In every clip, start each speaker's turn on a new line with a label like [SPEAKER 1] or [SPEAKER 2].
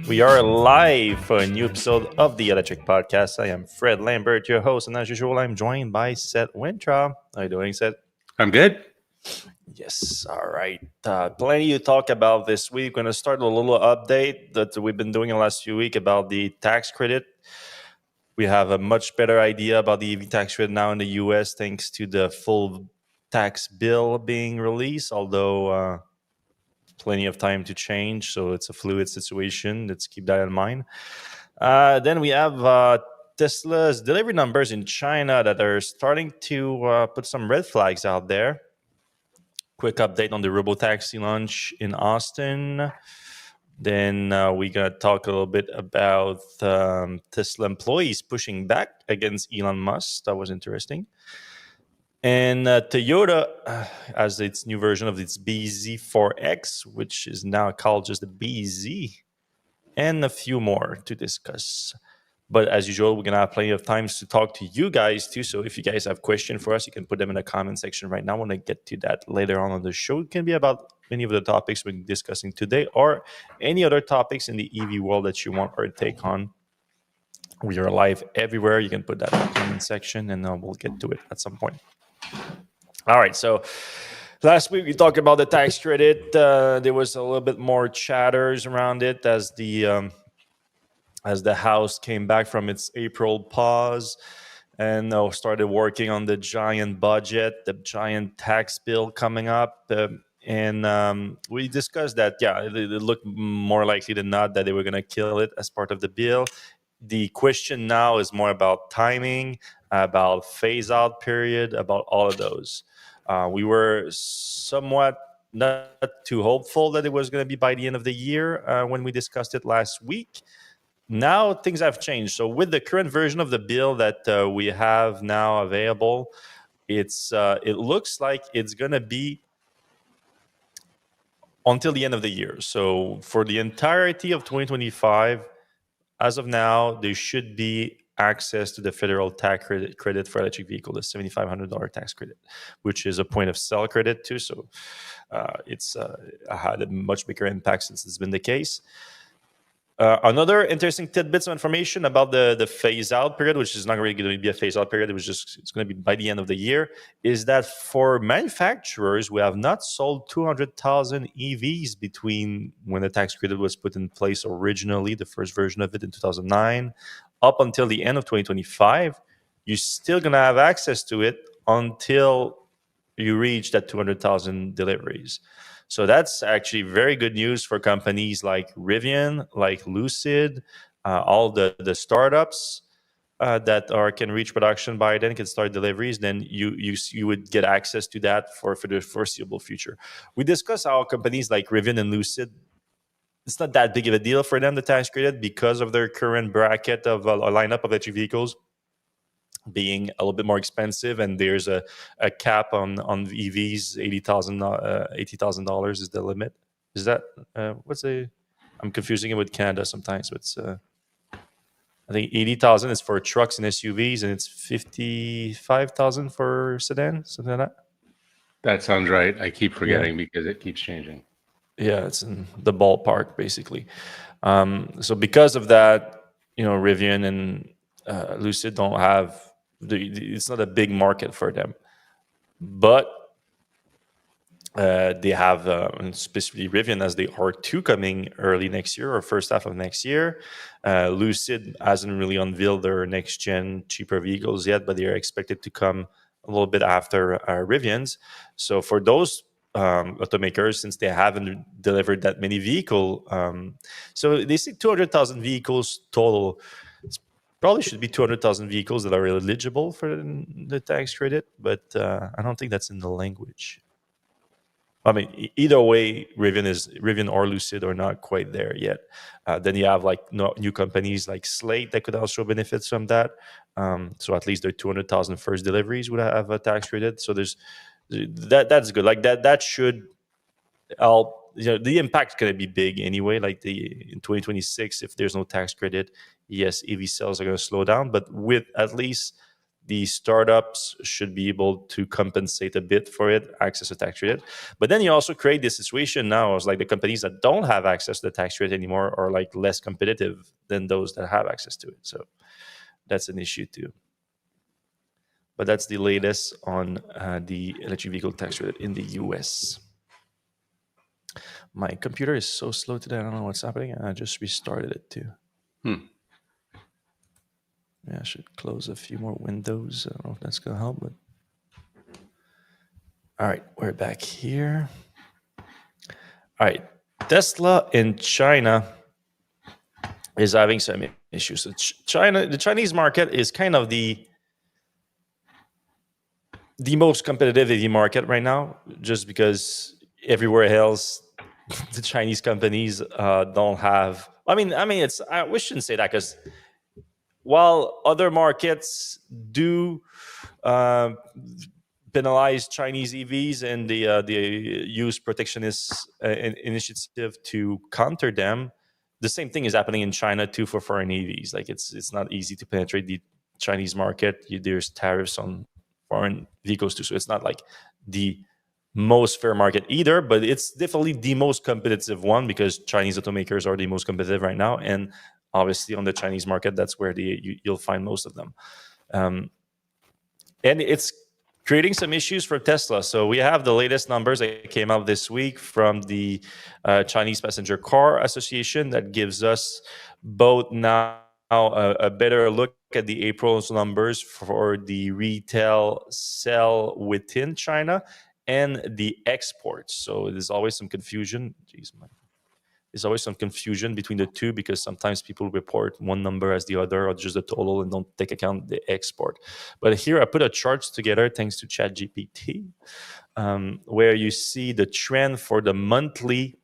[SPEAKER 1] We are live for a new episode of the Electrek podcast. I am Fred Lambert, your host, and as usual, I'm joined by Seth Wintraw. How are you doing, Seth?
[SPEAKER 2] I'm good.
[SPEAKER 1] Yes, all right. Plenty to talk about this week. We're going to start a little update that we've been doing the last few weeks about the tax credit. We have a much better idea about the EV tax credit now in the U.S. thanks to the full tax bill being released, although plenty of time to change, so it's a fluid situation. Let's keep that in mind. Then we have Tesla's delivery numbers in China that are starting to put some red flags out there. Quick update on the robotaxi launch in Austin. Then we're going to talk a little bit about Tesla employees pushing back against Elon Musk. That was interesting. And Toyota has its new version of its BZ4X, which is now called just the BZ, and a few more to discuss. But as usual, we're going to have plenty of times to talk to you guys too. So if you guys have questions for us, you can put them in the comment section right now. I want to get to that later on the show. It can be about any of the topics we're discussing today or any other topics in the EV world that you want our take on. We are live everywhere. You can put that in the comment section and we'll get to it at some point. All right, so last week we talked about the tax credit. There was a little bit more chatters around it as the House came back from its April pause and started working on the giant budget, the giant tax bill coming up. And we discussed that, it looked more likely than not that they were going to kill it as part of the bill. The question now is more about timing, about phase-out period, about all of those. We were somewhat not too hopeful that it was going to be by the end of the year when we discussed it last week. Now things have changed. So with the current version of the bill that we have now available, it looks like it's going to be until the end of the year. So for the entirety of 2025, as of now, there should be access to the federal tax credit for electric vehicle, the $7,500 tax credit, which is a point of sale credit too. So it's had a much bigger impact since it's been the case. Another interesting tidbits of information about the phase-out period, which is not really going to be a phase-out period, it's going to be by the end of the year, is that for manufacturers who have not sold 200,000 EVs between when the tax credit was put in place originally, the first version of it in 2009, up until the end of 2025, you're still going to have access to it until you reach that 200,000 deliveries. So that's actually very good news for companies like Rivian, like Lucid, all the startups that can reach production by then, can start deliveries. Then you would get access to that for the foreseeable future. We discussed how companies like Rivian and Lucid, it's not that big of a deal for them, the tax credit, because of their current bracket of a lineup of electric vehicles being a little bit more expensive, and there's a cap on EVs. $80,000 is the limit. Is that I'm confusing it with Canada sometimes. But it's I think 80,000 is for trucks and SUVs, and it's 55,000 for sedan, something like that.
[SPEAKER 2] That sounds right. I keep forgetting because it keeps changing.
[SPEAKER 1] Yeah, it's in the ballpark basically. So because of that, Rivian and Lucid don't have. It's not a big market for them, but they have specifically Rivian as the R2 coming early next year or first half of next year. Lucid hasn't really unveiled their next gen cheaper vehicles yet, but they are expected to come a little bit after Rivian's. So for those automakers, since they haven't delivered that many vehicles, so they say 200,000 vehicles total. Probably should be 200,000 vehicles that are eligible for the tax credit, but I don't think that's in the language. I mean, either way, Rivian or Lucid are not quite there yet. Then you have new companies like Slate that could also benefit from that. So at least their 200,000 first deliveries would have a tax credit. So that's good. Like that should help. The impact is going to be big anyway. Like in 2026, if there's no tax credit, yes, EV sales are going to slow down. But with at least the startups should be able to compensate a bit for it, access to tax credit. But then you also create this situation now as like the companies that don't have access to the tax credit anymore are like less competitive than those that have access to it. So that's an issue too. But that's the latest on the electric vehicle tax credit in the US. My computer is so slow today. I don't know what's happening. I just restarted it too. Yeah, I should close a few more windows. I don't know if that's going to help, but all right, we're back here. All right, Tesla in China is having some issues. So the Chinese market is kind of the most competitive EV market right now, just because everywhere else the Chinese companies don't have. We shouldn't say that, because while other markets do uh, penalize Chinese EVs and the use protectionist initiative to counter them, the same thing is happening in China too for foreign EVs. Like it's not easy to penetrate the Chinese market. There's tariffs on foreign vehicles too, so it's not like the most fair market either, but it's definitely the most competitive one, because Chinese automakers are the most competitive right now, and obviously on the Chinese market, that's where you'll find most of them. And it's creating some issues for Tesla. So we have the latest numbers that came out this week from the Chinese Passenger Car Association that gives us both now a better look at the April's numbers for the retail sell within China and the exports. So there's always some confusion. There's always some confusion between the two, because sometimes people report one number as the other, or just the total, and don't take account the export. But here I put a chart together thanks to ChatGPT, where you see the trend for the monthly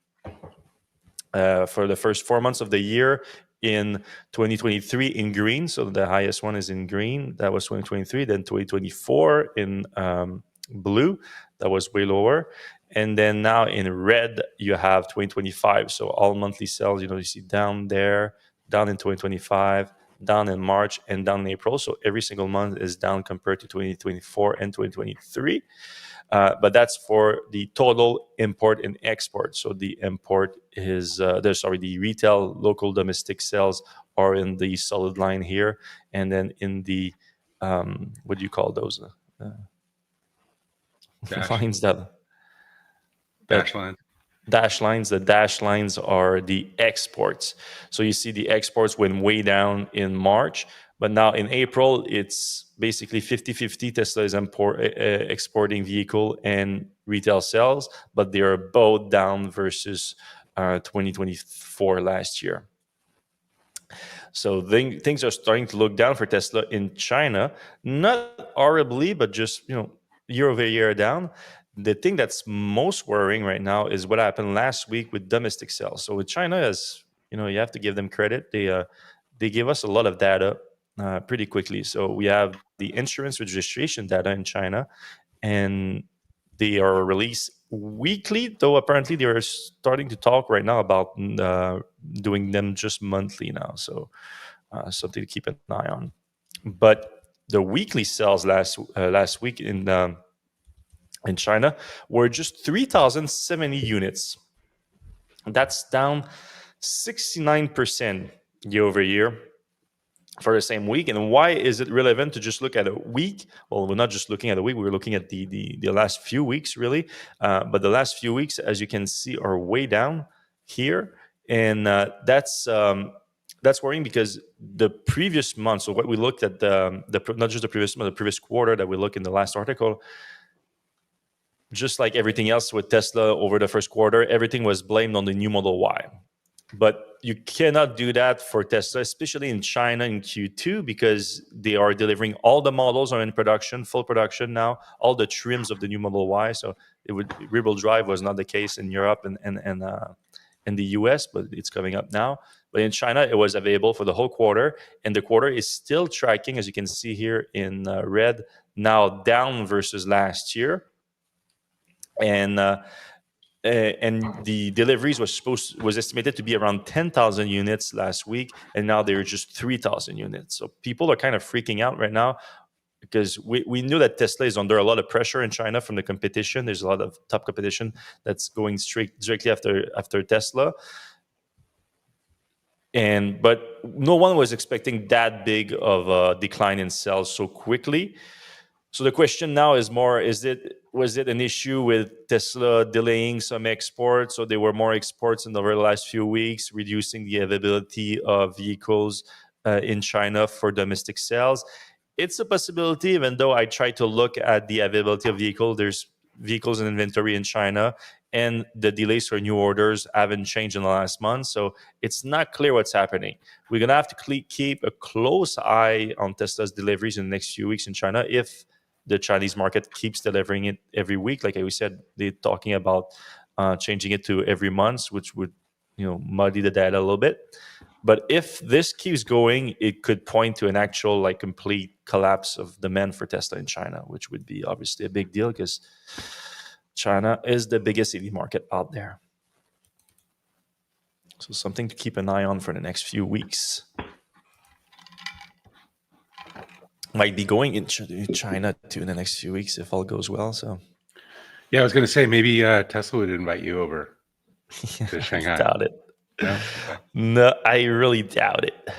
[SPEAKER 1] for the first 4 months of the year in 2023 in green. So the highest one is in green. That was 2023. Then 2024 in blue. That was way lower. And then now in red, you have 2025. So all monthly sales, you see down there, down in 2025, down in March, and down in April. So every single month is down compared to 2024 and 2023. But that's for the total import and export. So the import is, the retail, local, domestic sales are in the solid line here. And then in the, what do you call those? Lines
[SPEAKER 2] Dash line.
[SPEAKER 1] dash lines. The dash lines are the exports. So you see the exports went way down in March, but now in April, it's basically 50-50. Tesla is exporting vehicle and retail sales, but they are both down versus 2024 last year. So things are starting to look down for Tesla in China, not horribly, but just year over year down. The thing that's most worrying right now is what happened last week with domestic sales. So with China, as you have to give them credit. They gave us a lot of data pretty quickly. So we have the insurance registration data in China, and they are released weekly. Though apparently they are starting to talk right now about doing them just monthly now. So something to keep an eye on. But the weekly sales last week in China were just 3,070 units. That's down 69% year over year for the same week. And why is it relevant to just look at a week? Well, we're not just looking at a week. We're looking at the last few weeks, really. But the last few weeks, as you can see, are way down here. And that's worrying, because the previous month, so what we looked at, not just the previous month, the previous quarter that we looked in the last article, just like everything else with Tesla over the first quarter, everything was blamed on the new Model Y. But you cannot do that for Tesla, especially in China in Q2, because they are delivering all the models are in production, full production now, all the trims of the new Model Y. So rear-wheel drive was not the case in Europe and the US, but it's coming up now. But in China, it was available for the whole quarter, and the quarter is still tracking, as you can see here in red, now down versus last year. And the deliveries was estimated to be around 10,000 units last week, and now they're just 3,000 units. So people are kind of freaking out right now, because we knew that Tesla is under a lot of pressure in China from the competition. There's a lot of top competition that's going directly after Tesla. But no one was expecting that big of a decline in sales so quickly. So the question now is more: was it an issue with Tesla delaying some exports, so there were more exports over the last few weeks, reducing the availability of vehicles in China for domestic sales? It's a possibility, even though I try to look at the availability of vehicles. There's vehicles in inventory in China, and the delays for new orders haven't changed in the last month. So it's not clear what's happening. We're going to have to keep a close eye on Tesla's deliveries in the next few weeks in China if the Chinese market keeps delivering it every week. Like we said, they're talking about changing it to every month, which would muddy the data a little bit. But if this keeps going, it could point to an actual complete collapse of demand for Tesla in China, which would be obviously a big deal because China is the biggest EV market out there. So something to keep an eye on for the next few weeks. Might be going into China too in the next few weeks if all goes well. So
[SPEAKER 2] yeah, I was going to say maybe Tesla would invite you over to Shanghai.
[SPEAKER 1] I doubt it.
[SPEAKER 2] No?
[SPEAKER 1] No, I really doubt it.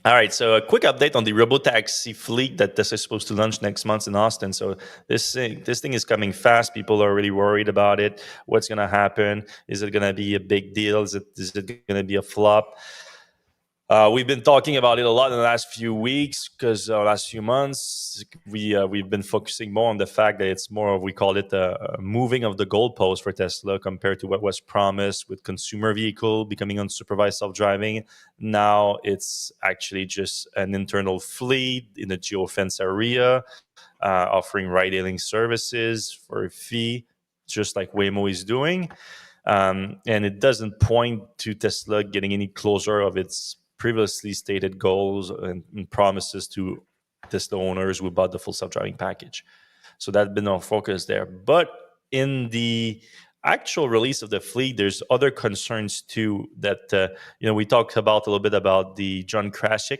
[SPEAKER 1] All right, so a quick update on the robotaxi fleet that Tesla is supposed to launch next month in Austin. So this thing is coming fast. People are really worried about it. What's going to happen? Is it going to be a big deal? Is it going to be a flop? We've been talking about it a lot in the last few weeks because last few months we've been focusing more on the fact that it's more of, we call it a moving of the goalpost for Tesla compared to what was promised with consumer vehicle becoming unsupervised self-driving. Now it's actually just an internal fleet in a geofence area offering ride-hailing services for a fee, just like Waymo is doing. And it doesn't point to Tesla getting any closer of its previously stated goals and promises to Tesla owners who bought the full self-driving package. So that's been our focus there. But in the actual release of the fleet, there's other concerns too that we talked about a little bit about the John Krasik.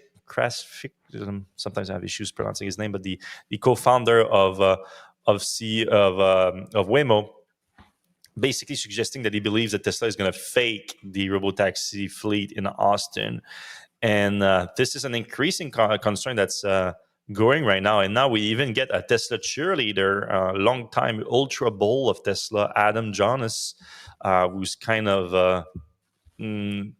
[SPEAKER 1] Sometimes I have issues pronouncing his name, but the co-founder of Waymo, basically suggesting that he believes that Tesla is going to fake the robotaxi fleet in Austin. And this is an increasing concern that's growing right now. And now we even get a Tesla cheerleader, longtime ultra bull of Tesla, Adam Jonas, who's kind of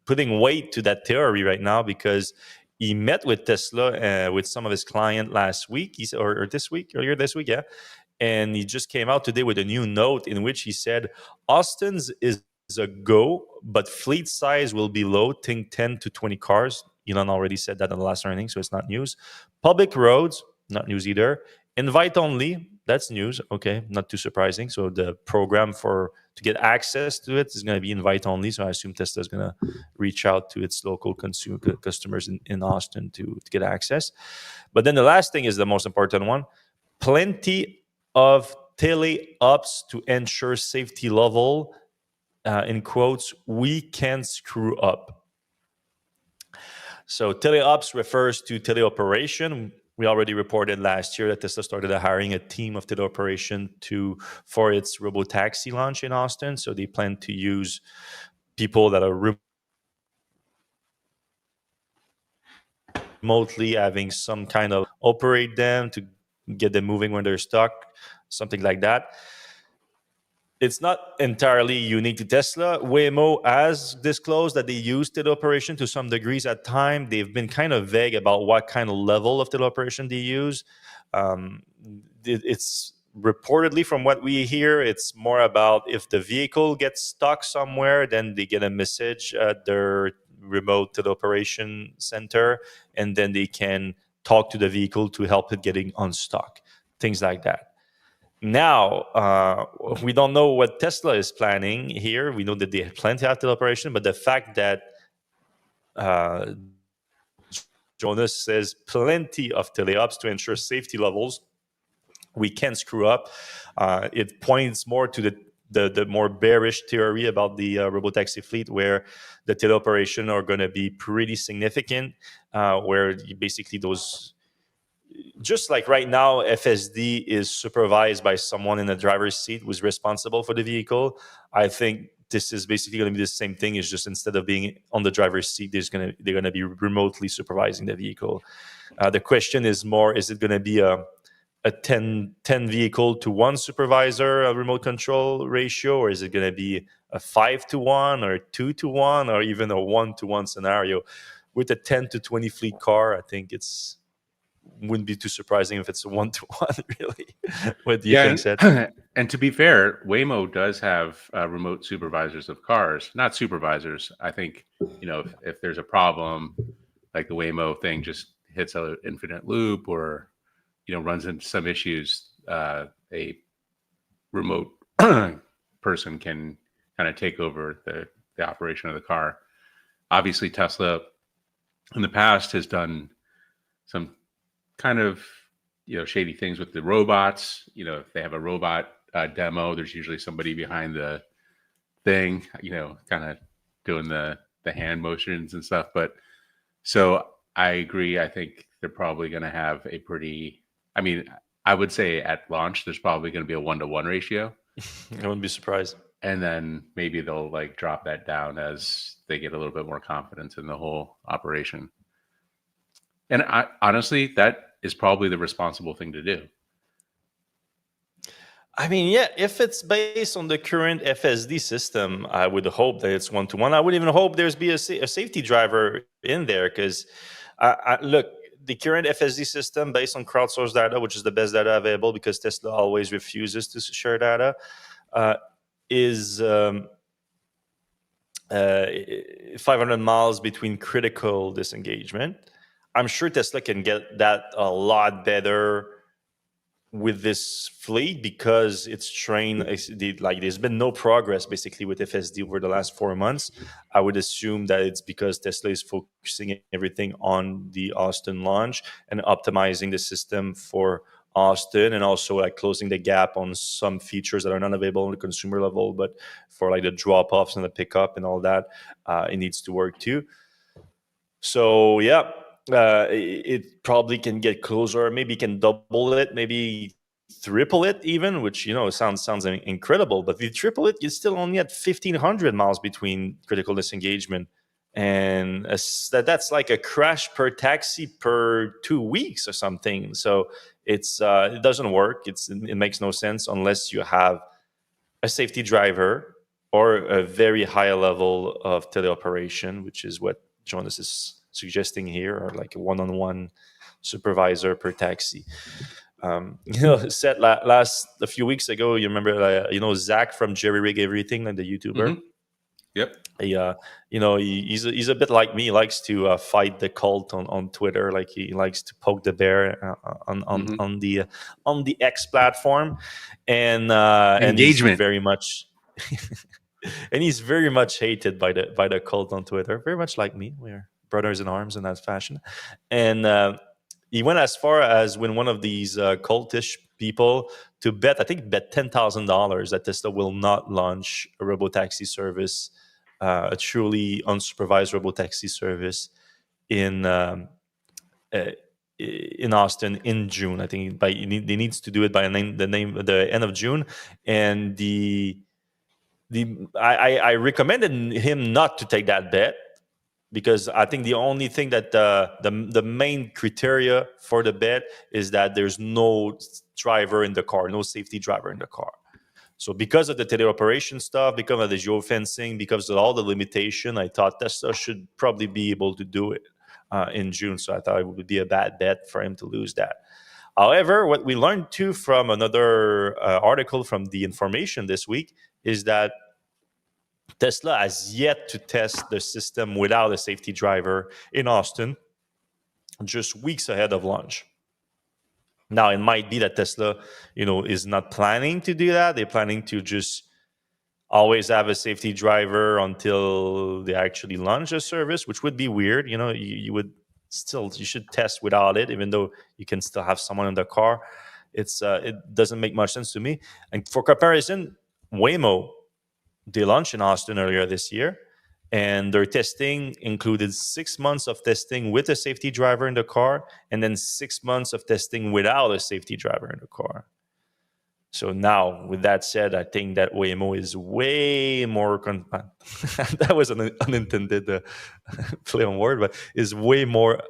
[SPEAKER 1] putting weight to that theory right now because he met with Tesla with some of his clients last week, earlier this week, yeah. And he just came out today with a new note in which he said, Austin's is a go, but fleet size will be low, think 10 to 20 cars. Elon already said that in the last earnings, so it's not news. Public roads, not news either. Invite only, that's news. Okay, not too surprising. So the program to get access to it is going to be invite only. So I assume Tesla is going to reach out to its local customers in Austin to get access. But then the last thing is the most important one. Plenty of teleops to ensure safety level, in quotes, we can screw up. So teleops refers to teleoperation. We already reported last year that Tesla started hiring a team of teleoperation for its robotaxi launch in Austin. So they plan to use people that are remotely having some kind of operate them to get them moving when they're stuck, something like that. It's not entirely unique to Tesla. Waymo has disclosed that they use teleoperation to some degrees at time. They've been kind of vague about what kind of level of teleoperation they use. It's reportedly, from what we hear, it's more about if the vehicle gets stuck somewhere, then they get a message at their remote teleoperation center, and then they can talk to the vehicle to help it getting unstuck, things like that. Now, we don't know what Tesla is planning here. We know that they plan to have teleoperation, but the fact that Jonas says plenty of teleops to ensure safety levels, we can screw up. It points more to the more bearish theory about the robotaxi fleet, where the teleoperation are going to be pretty significant, where basically those just like right now, FSD is supervised by someone in the driver's seat who's responsible for the vehicle. I think this is basically going to be the same thing. It's just instead of being on the driver's seat, they're going to be remotely supervising the vehicle. The question is more: is it going to be a 10 vehicle to one supervisor, a remote control ratio, or is it going to be a 5 to 1 or 2 to 1 or even a 1 to 1 scenario? With a 10 to 20 fleet car, I think it's wouldn't be too surprising if it's a 1 to 1. Really. What do you think,
[SPEAKER 2] Yeah,
[SPEAKER 1] Seth?
[SPEAKER 2] and to be fair, Waymo does have remote supervisors of cars, not supervisors. I think if there's a problem, like the Waymo thing just hits an infinite loop or runs into some issues, a remote person can kind of take over the operation of the car. Obviously, Tesla in the past has done some kind of shady things with the robots. If they have a robot demo, there's usually somebody behind the thing, kind of doing the hand motions and stuff. But so I agree. I think they're probably going to have a pretty. I mean, I would say at launch there's probably going to be a 1 to 1 ratio,
[SPEAKER 1] I wouldn't be surprised.
[SPEAKER 2] and then maybe they'll like drop that down as they get a little bit more confidence in the whole operation. And honestly, that is probably the responsible thing to do.
[SPEAKER 1] I mean, yeah, if it's based on the current FSD system, I would hope that it's 1 to 1. I would even hope there's be a safety driver in there because, look, the current FSD system based on crowdsourced data, which is the best data available because Tesla always refuses to share data, is 500 miles between critical disengagement. I'm sure Tesla can get that a lot better with this fleet because it's trained. Like there's been no progress basically with FSD over the last 4 months. I would assume that it's because Tesla is focusing everything on the Austin launch and optimizing the system for Austin, and also like closing the gap on some features that are not available on the consumer level, but for like the drop-offs and the pickup and all that, it needs to work too. So yeah, it probably can get closer. Maybe can double it. Maybe triple it even, which sounds incredible. But if you triple it, you're still only at 1,500 miles between critical disengagement, and that's like a crash per taxi per 2 weeks or something. So it doesn't work. It makes no sense unless you have a safety driver or a very high level of teleoperation, which is what Jonas is suggesting here, or like a one-on-one supervisor per taxi. Said last a few weeks ago, you remember, Zach from Jerry Rig Everything, like the YouTuber.
[SPEAKER 2] Mm-hmm. Yep.
[SPEAKER 1] He's a bit like me. He likes to fight the cult on Twitter. Like he likes to poke the bear
[SPEAKER 2] Mm-hmm.
[SPEAKER 1] on the X platform, and he's
[SPEAKER 2] Engagement.
[SPEAKER 1] very much and he's very much hated by the cult on Twitter. Very much like me. We're brothers in arms in that fashion, and he went as far as when one of these cultish people to bet, I think, bet $10,000 that Tesla will not launch a robotaxi service, a truly unsupervised robotaxi service in uh, in Austin in June. I think they needs to do it by the end of June, and I recommended him not to take that bet because I think the only thing that the main criteria for the bet is that there's no driver in the car, no safety driver in the car. So because of the teleoperation stuff, because of the geofencing, because of all the limitation, I thought Tesla should probably be able to do it in June. So I thought it would be a bad bet for him to lose that. However, what we learned too from another article from The Information this week is that Tesla has yet to test the system without a safety driver in Austin, just weeks ahead of launch. Now, it might be that Tesla, is not planning to do that. They're planning to just always have a safety driver until they actually launch a service, which would be weird. You should test without it, even though you can still have someone in the car. It doesn't make much sense to me. And for comparison, Waymo, they launched in Austin earlier this year, And their testing included 6 months of testing with a safety driver in the car, and then 6 months of testing without a safety driver in the car. So now, with that said, I think that Waymo is way more that was an unintended play on word, but is way more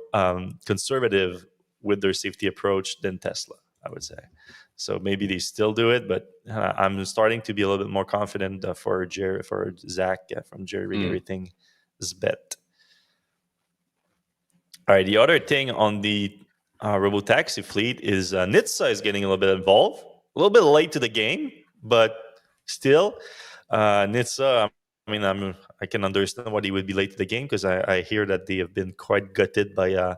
[SPEAKER 1] conservative with their safety approach than Tesla, I would say. So maybe they still do it, but I'm starting to be a little bit more confident for Zach from Jerry Rig
[SPEAKER 2] Mm.
[SPEAKER 1] Everything is bet. All right. The other thing on the robotaxi fleet is NHTSA is getting a little bit involved. A little bit late to the game, but still, NHTSA. I mean, I can understand why he would be late to the game because I hear that they have been quite gutted by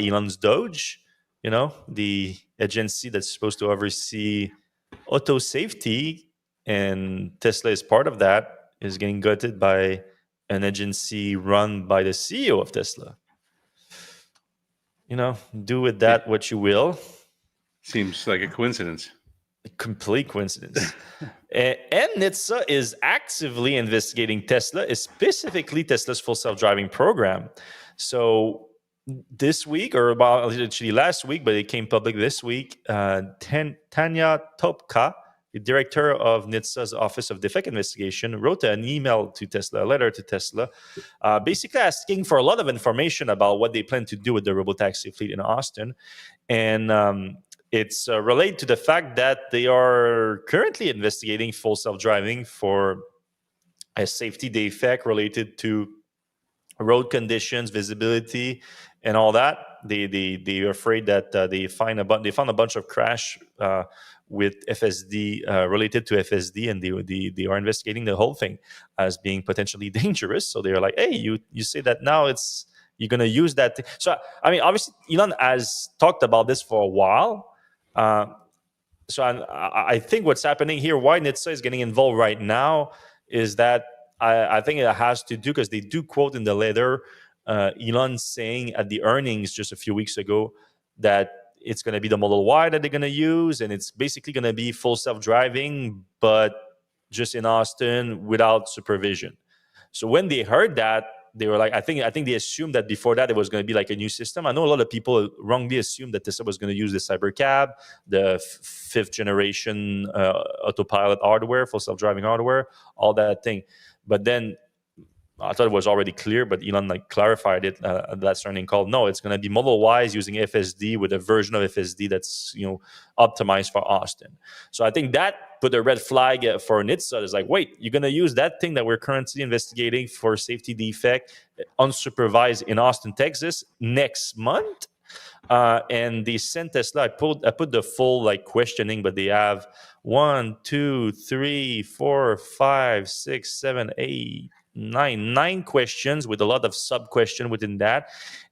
[SPEAKER 1] Elon's Doge. You know, the agency that's supposed to oversee auto safety, and Tesla is part of that, is getting gutted by an agency run by the CEO of Tesla. Do with
[SPEAKER 2] Yeah.
[SPEAKER 1] that what you will.
[SPEAKER 2] Seems like a coincidence.
[SPEAKER 1] Complete coincidence. And NHTSA is actively investigating Tesla, specifically Tesla's full self-driving program. So this week, or about actually last week, but it came public this week, Tanya Topka, the director of NHTSA's Office of Defect Investigation, wrote an email to Tesla, a letter to Tesla, basically asking for a lot of information about what they plan to do with the robotaxi fleet in Austin. And it's related to the fact that they are currently investigating full self-driving for a safety defect related to road conditions, visibility, and all that. They're afraid that they found a bunch of crash with FSD related to FSD, and they are investigating the whole thing as being potentially dangerous. So they're like, hey, you say that now you're going to use that. So I mean, obviously, Elon has talked about this for a while. Uh, so I think what's happening here, why NHTSA is getting involved right now, is that I think it has to do because they do quote in the letter Elon saying at the earnings just a few weeks ago that it's going to be the Model Y that they're going to use, and it's basically going to be full self-driving, but just in Austin without supervision. So when they heard that, they were like, I think they assumed that before that it was going to be like a new system. I know a lot of people wrongly assumed that Tesla was going to use the Cybercab, the fifth generation autopilot hardware, full self-driving hardware, all that thing. But then I thought it was already clear, but Elon clarified it at that earnings call. No, it's going to be Model Ys using FSD with a version of FSD that's optimized for Austin. So I think that put a red flag for NHTSA. It's like, wait, you're going to use that thing that we're currently investigating for safety defect unsupervised in Austin, Texas next month? And they sent Tesla. I put the full questioning, but they have 1, 2, 3, 4, 5, 6, 7, 8, 9 questions with a lot of sub question within that.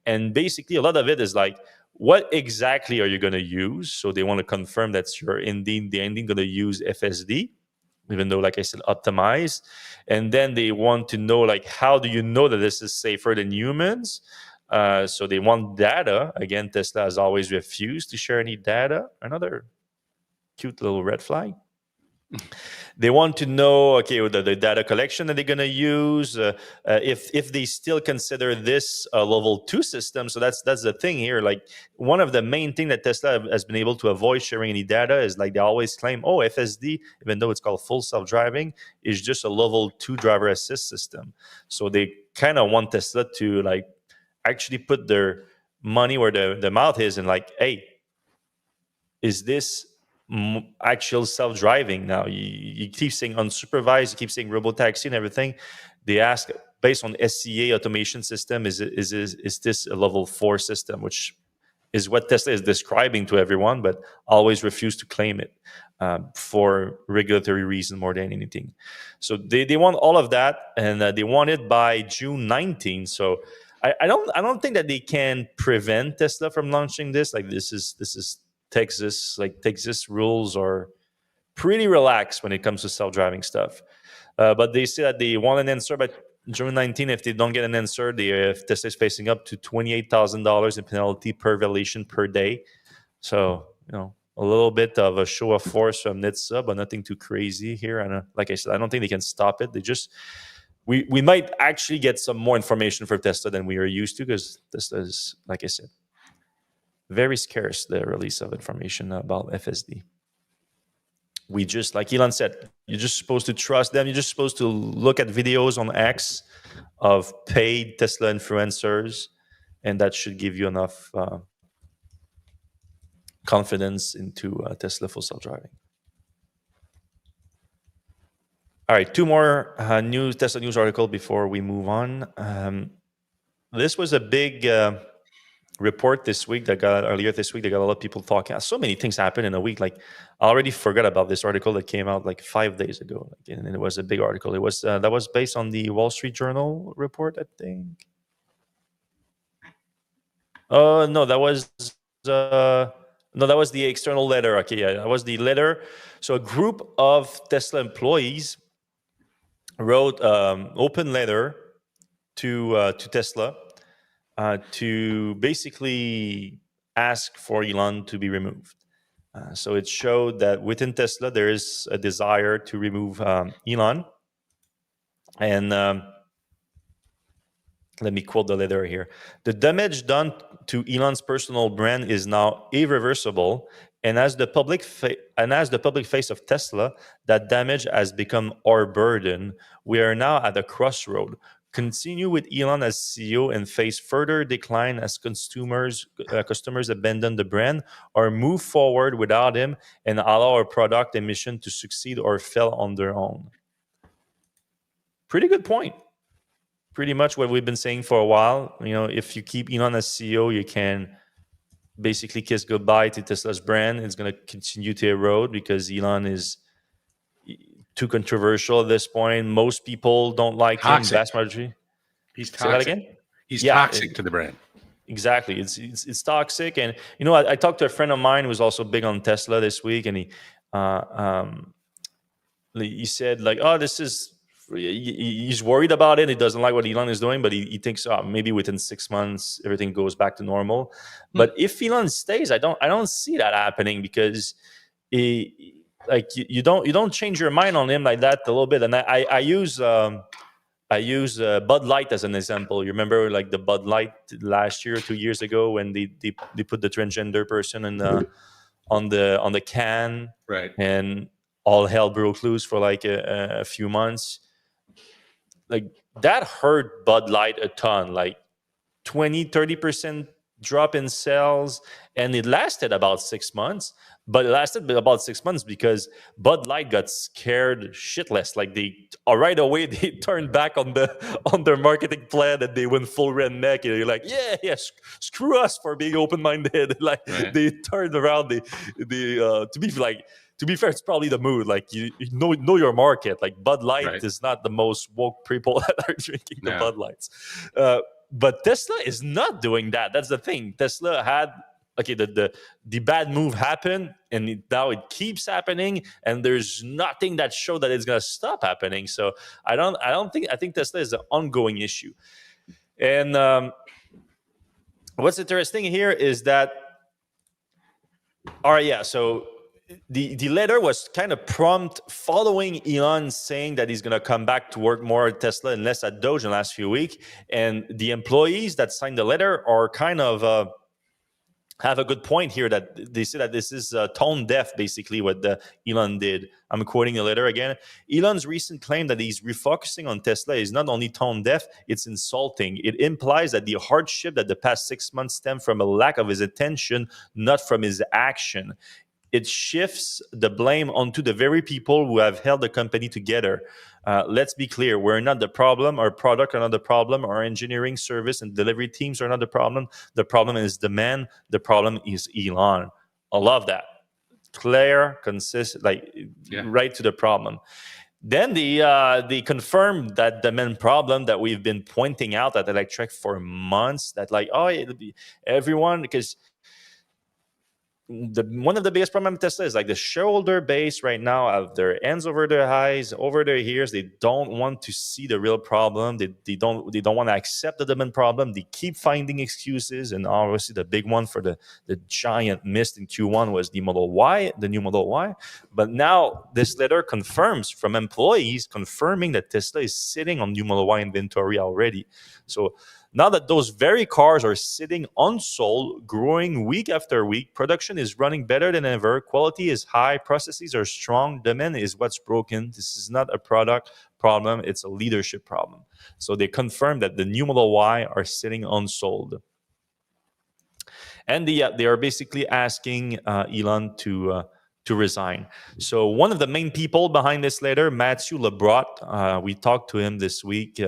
[SPEAKER 1] And basically, a lot of it is like, what exactly are you going to use? So they want to confirm that you're indeed going to use FSD, even though, like I said, optimized. And then they want to know, how do you know that this is safer than humans? So they want data. Again, Tesla has always refused to share any data. Another cute little red flag. They want to know, okay, the data collection that they're going to use, if they still consider this a level 2 system. So that's the thing here. Like, one of the main thing that Tesla has been able to avoid sharing any data is, like, they always claim, oh, FSD, even though it's called full self-driving, is just a level 2 driver assist system. So they kind of want Tesla to, like, actually put their money where the mouth is, and, like, hey, is this actual self-driving now? You keep saying unsupervised, you keep saying robotaxi and everything. They ask, based on SCA automation system, is this a level 4 system, which is what Tesla is describing to everyone, but always refuse to claim it for regulatory reason more than anything. So they want all of that, and they want it by June 19th. So I don't think that they can prevent Tesla from launching this. Like, this is Texas. Like, Texas rules are pretty relaxed when it comes to self-driving stuff. But they say that they want an answer by June 19th. If they don't get an answer, if Tesla is facing up to $28,000 in penalty per violation per day. So, a little bit of a show of force from NHTSA, but nothing too crazy here. And like I said, I don't think they can stop it. They just we might actually get some more information for Tesla than we are used to, because Tesla is, like I said, very scarce, the release of information about FSD. We just, like Elon said, you're just supposed to trust them. You're just supposed to look at videos on X of paid Tesla influencers, and that should give you enough confidence into Tesla full self-driving. All right, two more Tesla news article before we move on. This was a big report this week that got earlier this week. They got a lot of people talking. So many things happen in a week. Like, I already forgot about this article that came out like 5 days ago, and it was a big article. It was that was based on the Wall Street Journal report, I think. No, that was no, that was the external letter. Okay, yeah, that was the letter. So a group of Tesla employees wrote open letter to Tesla to basically ask for Elon to be removed. So it showed that within Tesla there is a desire to remove Elon, and let me quote the letter here. The damage done to Elon's personal brand is now irreversible, and as the public face of Tesla, that damage has become our burden. We are now at a crossroad. Continue with Elon as CEO and face further decline as customers abandon the brand, or move forward without him and allow our product and mission to succeed or fail on their own. Pretty good point. Pretty much what we've been saying for a while. If you keep Elon as CEO, you can basically kiss goodbye to Tesla's brand. It's going to continue to erode because Elon is too controversial at this point. Most people don't like him. Vast majority.
[SPEAKER 2] He's toxic.
[SPEAKER 1] Say that again?
[SPEAKER 2] He's toxic to the brand.
[SPEAKER 1] Exactly. It's toxic. And, I talked to a friend of mine who was also big on Tesla this week, and he said, like, oh, this is... He's worried about it. He doesn't like what Elon is doing, but he thinks maybe within 6 months everything goes back to normal. But if Elon stays, I don't see that happening, because you don't change your mind on him like that a little bit. And I use Bud Light as an example. You remember, like, the Bud Light last year, 2 years ago, when they put the transgender person on the can,
[SPEAKER 2] right?
[SPEAKER 1] And all hell broke loose for like a few months. Like, that hurt Bud Light a ton, like 20-30% drop in sales, and it lasted about 6 months. But it lasted about 6 months because Bud Light got scared shitless. Like, they right away they turned back on their marketing plan, and they went full redneck. And you're like, yeah, screw us for being open-minded. Like, right. They turned around. To be fair, it's probably the mood. Like, you know your market. Like, Bud Light is not the most woke people that are drinking the Bud Lights. But Tesla is not doing that. That's the thing. Tesla had, the bad move happened, and now it keeps happening, and there's nothing that shows that it's going to stop happening. So I think Tesla is an ongoing issue. And what's interesting here is that, so the letter was kind of prompt following Elon saying that he's going to come back to work more at Tesla and less at Doge in the last few weeks. And the employees that signed the letter are kind of have a good point here, that they say that this is tone deaf, basically, what Elon did. I'm quoting the letter again. Elon's recent claim that he's refocusing on Tesla is not only tone deaf, it's insulting. It implies that the hardship that the past 6 months stem from a lack of his attention, not from his action. It shifts the blame onto the very people who have held the company together. Let's be clear, we're not the problem. Our product are not the problem. Our engineering, service, and delivery teams are not the problem. The problem is demand. The problem is Elon. I love that. Clear, consistent, right to the problem. Then they confirmed that the main problem that we've been pointing out at Electrek for months, that it'll be everyone, because one of the biggest problems with Tesla is like the shareholder base right now have their hands over their eyes, over their ears. They don't want to see the real problem. They don't want to accept the demand problem. They keep finding excuses, and obviously the big one for the giant miss in Q1 was the Model Y, the new Model Y. But now this letter confirms from employees confirming that Tesla is sitting on new Model Y inventory already. So now that those very cars are sitting unsold, growing week after week, production is running better than ever, quality is high, processes are strong, demand is what's broken. This is not a product problem, it's a leadership problem. So they confirm that the new Model Y are sitting unsold. And they are basically asking Elon to resign. So one of the main people behind this letter, Matthew Lebrot, we talked to him this week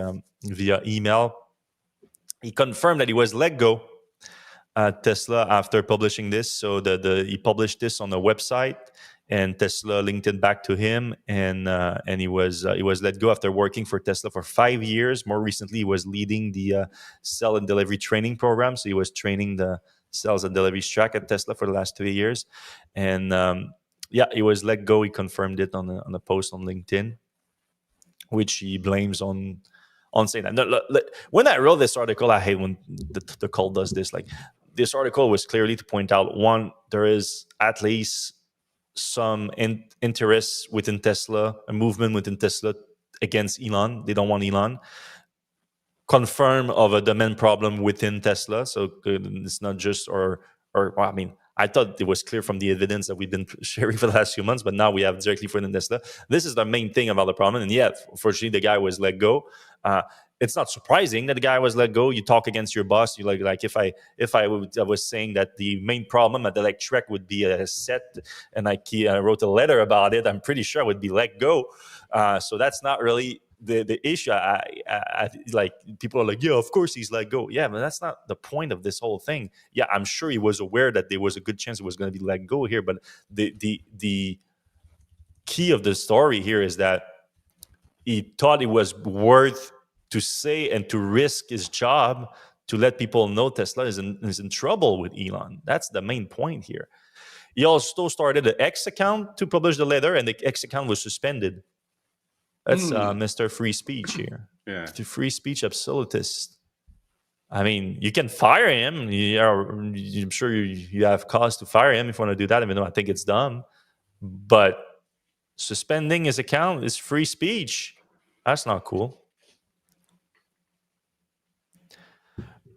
[SPEAKER 1] via email. He confirmed that he was let go at Tesla after publishing this. So he published this on a website, and Tesla linked it back to him, and he was let go after working for Tesla for 5 years. More recently, he was leading the sell and delivery training program. So he was training the sales and deliveries track at Tesla for the last 3 years, and yeah, he was let go. He confirmed it on a post on LinkedIn, which he blames on saying that. No, when I wrote this article, I hate when the call does this. Like, this article was clearly to point out, one, there is at least some interest within Tesla, a movement within Tesla against Elon. They don't want Elon. Confirm of a demand problem within Tesla. So it's not just well, I mean, I thought it was clear from the evidence that we've been sharing for the last few months, but now we have directly from Tesla. This is the main thing about the problem. And yeah, unfortunately, the guy was let go. It's not surprising that the guy was let go. You talk against your boss. You like if I was saying that the main problem at Electrek would be a set, and I wrote a letter about it, I'm pretty sure I would be let go. So that's not really the issue. I like, people are like, yeah, of course he's let go. Yeah, but that's not the point of this whole thing. Yeah, I'm sure he was aware that there was a good chance it was going to be let go here, but the key of the story here is that he thought it was worth to say and to risk his job to let people know Tesla is in trouble with Elon. That's the main point here. He also started an X account to publish the letter, and the X account was suspended. That's Mr. Free Speech here.
[SPEAKER 2] Yeah.
[SPEAKER 1] The free speech absolutist. I mean, you can fire him. I'm sure you have cause to fire him if you want to do that, even though I think it's dumb. But suspending his account is free speech. That's not cool.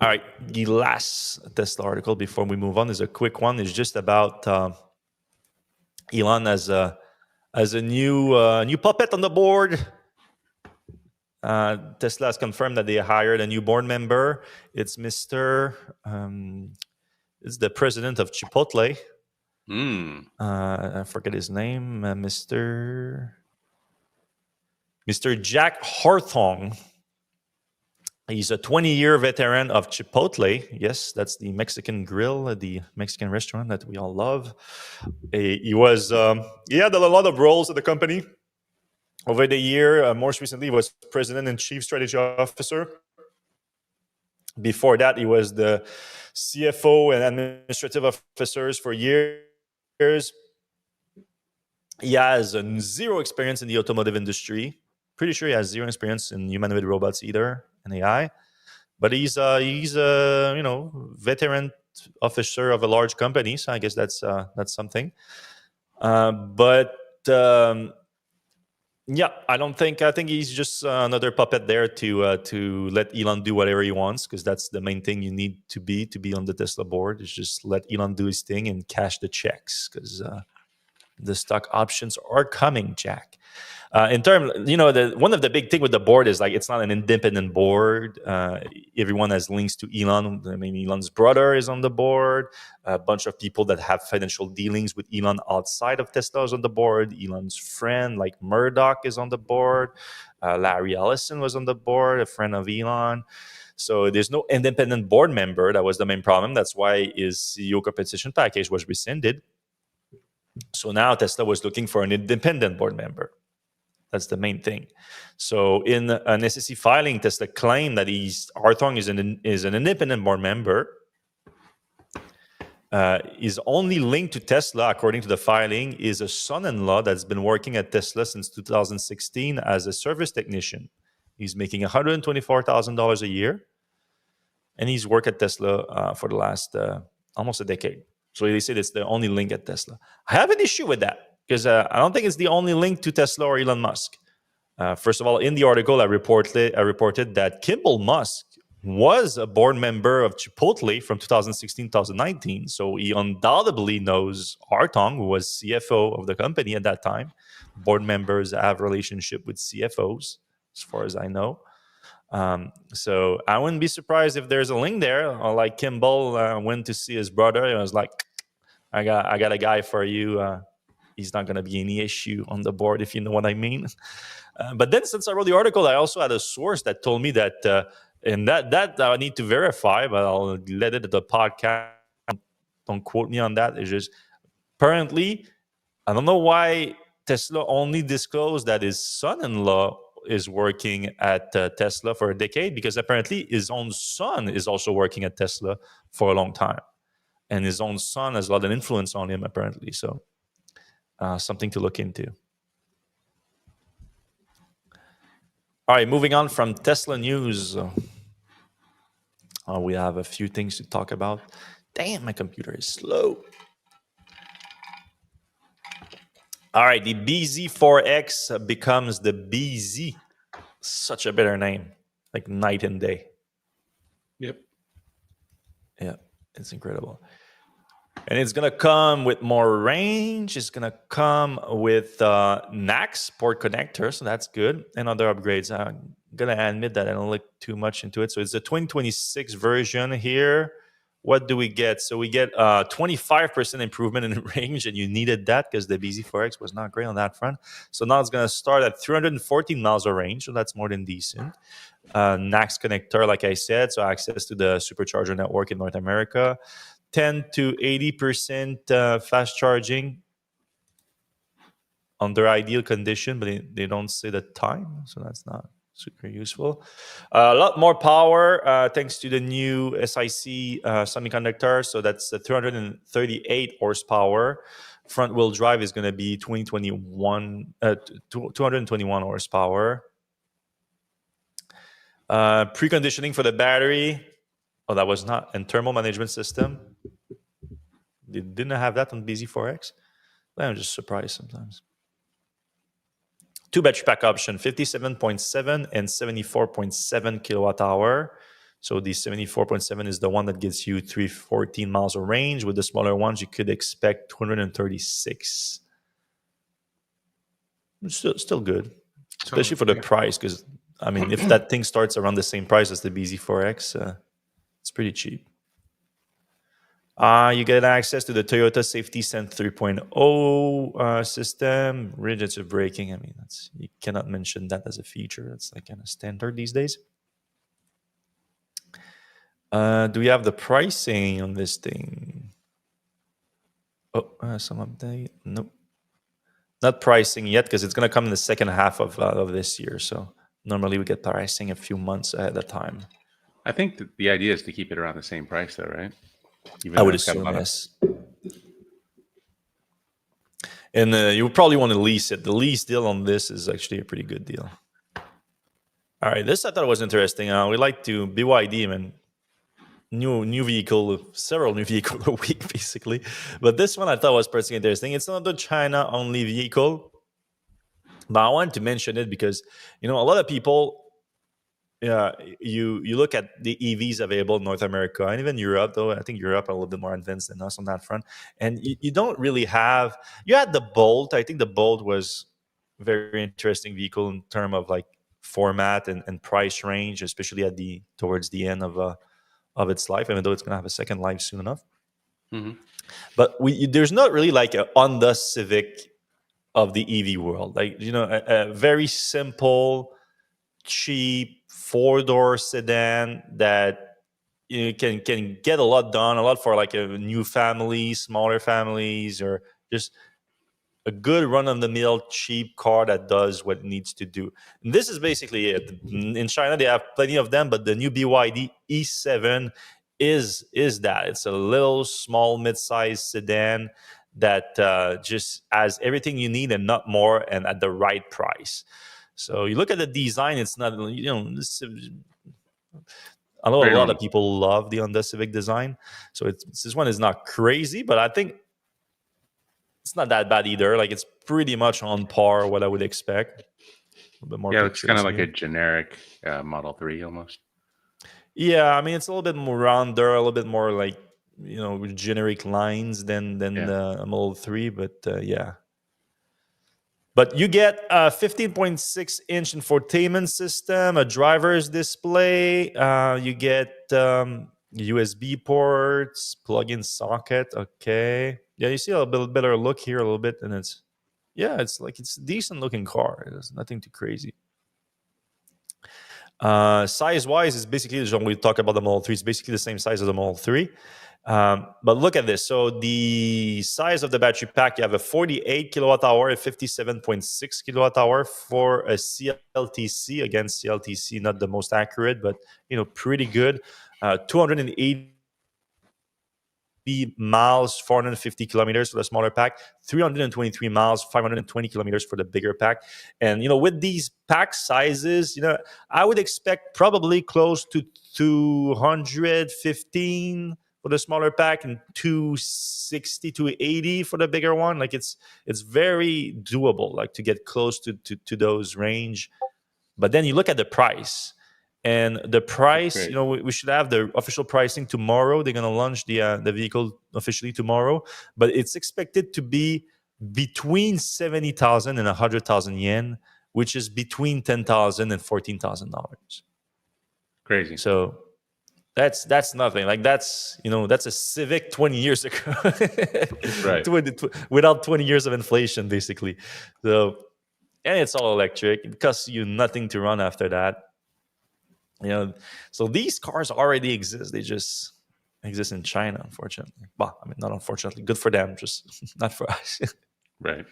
[SPEAKER 1] All right, the last Tesla article before we move on is a quick one. It's just about Elon as a new puppet on the board. Tesla has confirmed that they hired a new board member. It's it's the president of Chipotle. I forget his name. Mr. Jack Hartung. He's a 20-year veteran of Chipotle. Yes, that's the Mexican grill, the Mexican restaurant that we all love. He had a lot of roles at the company over the year. Most recently, he was president and chief strategy officer. Before that, he was the CFO and administrative officers for years. He has zero experience in the automotive industry. Pretty sure he has zero experience in humanoid robots either, and AI. But he's a veteran officer of a large company, so I guess that's something. Yeah, I think he's just another puppet there to let Elon do whatever he wants, because that's the main thing you need to be on the Tesla board, is just let Elon do his thing and cash the checks, because the stock options are coming, Jack. In terms, one of the big thing with the board is, like, it's not an independent board. Everyone has links to Elon. I mean, Elon's brother is on the board. A bunch of people that have financial dealings with Elon outside of Tesla is on the board. Elon's friend, like Murdoch, is on the board. Larry Ellison was on the board, a friend of Elon. So there's no independent board member. That was the main problem. That's why his CEO compensation package was rescinded. So now Tesla was looking for an independent board member. That's the main thing. So in an SEC filing, Tesla claimed that Hartung is an independent board member. His only link to Tesla, according to the filing, is a son-in-law that's been working at Tesla since 2016 as a service technician. He's making $124,000 a year, and he's worked at Tesla for the last almost a decade. So they said it's the only link at Tesla. I have an issue with that because I don't think it's the only link to Tesla or Elon Musk. First of all, in the article, I reported that Kimball Musk was a board member of Chipotle from 2016 2019. So he undoubtedly knows Hartong, who was CFO of the company at that time. Board members have relationship with CFOs, as far as I know. So I wouldn't be surprised if there's a link there. Like Kimball went to see his brother and was like, I got a guy for you. He's not going to be any issue on the board, if you know what I mean. But then, since I wrote the article, I also had a source that told me that, and that I need to verify, but I'll let it at the podcast. Don't quote me on that. It's just apparently, I don't know why Tesla only disclosed that his son-in-law is working at Tesla for a decade, because apparently his own son is also working at Tesla for a long time, and his own son has a lot of influence on him apparently. So something to look into. All right, moving on from Tesla news. We have a few things to talk about. Damn, my computer is slow. All right, the BZ4X becomes the BZ. Such a better name, like night and day.
[SPEAKER 2] Yep.
[SPEAKER 1] Yeah, it's incredible. And it's going to come with more range. It's going to come with NACS port connector, so that's good. And other upgrades. I'm going to admit that I don't look too much into it. So it's the 2026 version here. What do we get? So we get 25% improvement in range, and you needed that because the BZ4X was not great on that front. So now it's going to start at 314 miles of range, so that's more than decent. NACS connector, like I said, so access to the supercharger network in North America. 10 to 80% fast charging under ideal condition, but they don't say the time, so that's not super useful. A lot more power thanks to the new SiC semiconductor, so that's 338 horsepower. Front wheel drive is going to be 221 horsepower. Preconditioning for the battery. Oh, that was not. And thermal management system. They didn't have that on BZ4X. I'm just surprised sometimes. Two battery pack option, 57.7 and 74.7 kilowatt hour. So the 74.7 is the one that gives you 314 miles of range. With the smaller ones, you could expect 236. Still good, especially for the price. Because I mean, if that thing starts around the same price as the BZ4X, it's pretty cheap. You get access to the Toyota Safety Sense 3.0 system, regenerative braking. I mean, you cannot mention that as a feature. It's like kind of standard these days. Do we have the pricing on this thing? Oh, some update? Nope. Not pricing yet because it's going to come in the second half of this year. So normally we get pricing a few months ahead of time.
[SPEAKER 2] I think the idea is to keep it around the same price, though, right?
[SPEAKER 1] I would assume, yes. And you probably want to lease it. The lease deal on this is actually a pretty good deal. All right, this I thought was interesting. We like to BYD, man. New vehicle, several new vehicles a week, basically. But this one I thought was pretty interesting. It's not a China-only vehicle, but I wanted to mention it because a lot of people. You look at the EVs available in North America and even Europe, though I think Europe are a little bit more advanced than us on that front. And you don't really have. You had the Bolt. I think the Bolt was a very interesting vehicle in terms of like format and price range, especially towards the end of its life, even though it's going to have a second life soon enough.
[SPEAKER 2] Mm-hmm.
[SPEAKER 1] But there's not really like a Honda Civic of the EV world. Like a very simple, cheap 4-door sedan that can get a lot done, a lot for like a new family, smaller families, or just a good run-of-the-mill cheap car that does what it needs to do. And this is basically it. In China, they have plenty of them, but the new BYD E7 is that it's a little small mid-sized sedan that just has everything you need and not more, and at the right price. So you look at the design, it's not, I know a
[SPEAKER 2] Very
[SPEAKER 1] lot of
[SPEAKER 2] normal.
[SPEAKER 1] people love the Honda Civic design, so this one is not crazy, but I think it's not that bad either. Like, it's pretty much on par what I would expect. A little bit more
[SPEAKER 2] Yeah, it's kind
[SPEAKER 1] pictures
[SPEAKER 2] of like a
[SPEAKER 1] here.
[SPEAKER 2] generic Model 3 almost.
[SPEAKER 1] Yeah, I mean, it's a little bit more rounder, a little bit more like, with generic lines than
[SPEAKER 2] Yeah,
[SPEAKER 1] a Model 3, but yeah. But you get a 15.6-inch infotainment system, a driver's display. You get USB ports, plug-in socket. Okay, yeah, you see a little bit better look here, a little bit, and it's a decent looking car. It's nothing too crazy. Size wise, is basically, when we talk about the Model 3, it's basically the same size as the Model 3. But look at this. So the size of the battery pack, you have a 48 kilowatt hour, a 57.6 kilowatt hour for a CLTC. Again, CLTC, not the most accurate, but pretty good. 280 miles, 450 kilometers for the smaller pack, 323 miles, 520 kilometers for the bigger pack. And with these pack sizes, I would expect probably close to 215 for the smaller pack and 260 to 80 for the bigger one. Like, it's very doable, like, to get close to those range. But then you look at the price, and the
[SPEAKER 2] that's
[SPEAKER 1] price,
[SPEAKER 2] great.
[SPEAKER 1] we should have the official pricing tomorrow. They're going to launch the vehicle officially tomorrow, but it's expected to be between 70,000 and 100,000 yen, which is between 10,000 and $14,000.
[SPEAKER 2] Crazy.
[SPEAKER 1] So that's nothing. Like, that's a Civic 20 years ago,
[SPEAKER 2] Right.
[SPEAKER 1] without 20 years of inflation, basically. So, and it's all electric. It costs you nothing to run after that. You know, so these cars already exist. They just exist in China, unfortunately. Well, I mean, not unfortunately. Good for them, just not for us.
[SPEAKER 2] Right.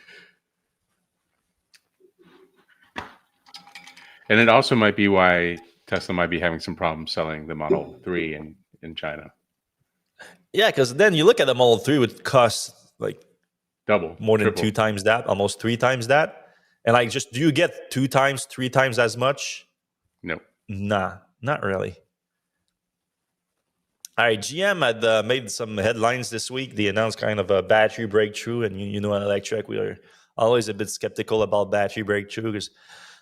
[SPEAKER 2] And it also might be why Tesla might be having some problems selling the Model 3 in China.
[SPEAKER 1] Yeah, because then you look at the Model 3, would cost like
[SPEAKER 2] Double,
[SPEAKER 1] more than two
[SPEAKER 2] triple.
[SPEAKER 1] times that, almost three times that. And like, just do you get two times, three times as much?
[SPEAKER 2] No.
[SPEAKER 1] Nah, not really. All right, GM had made some headlines this week. They announced kind of a battery breakthrough, and at Electrek, we are always a bit skeptical about battery breakthrough because,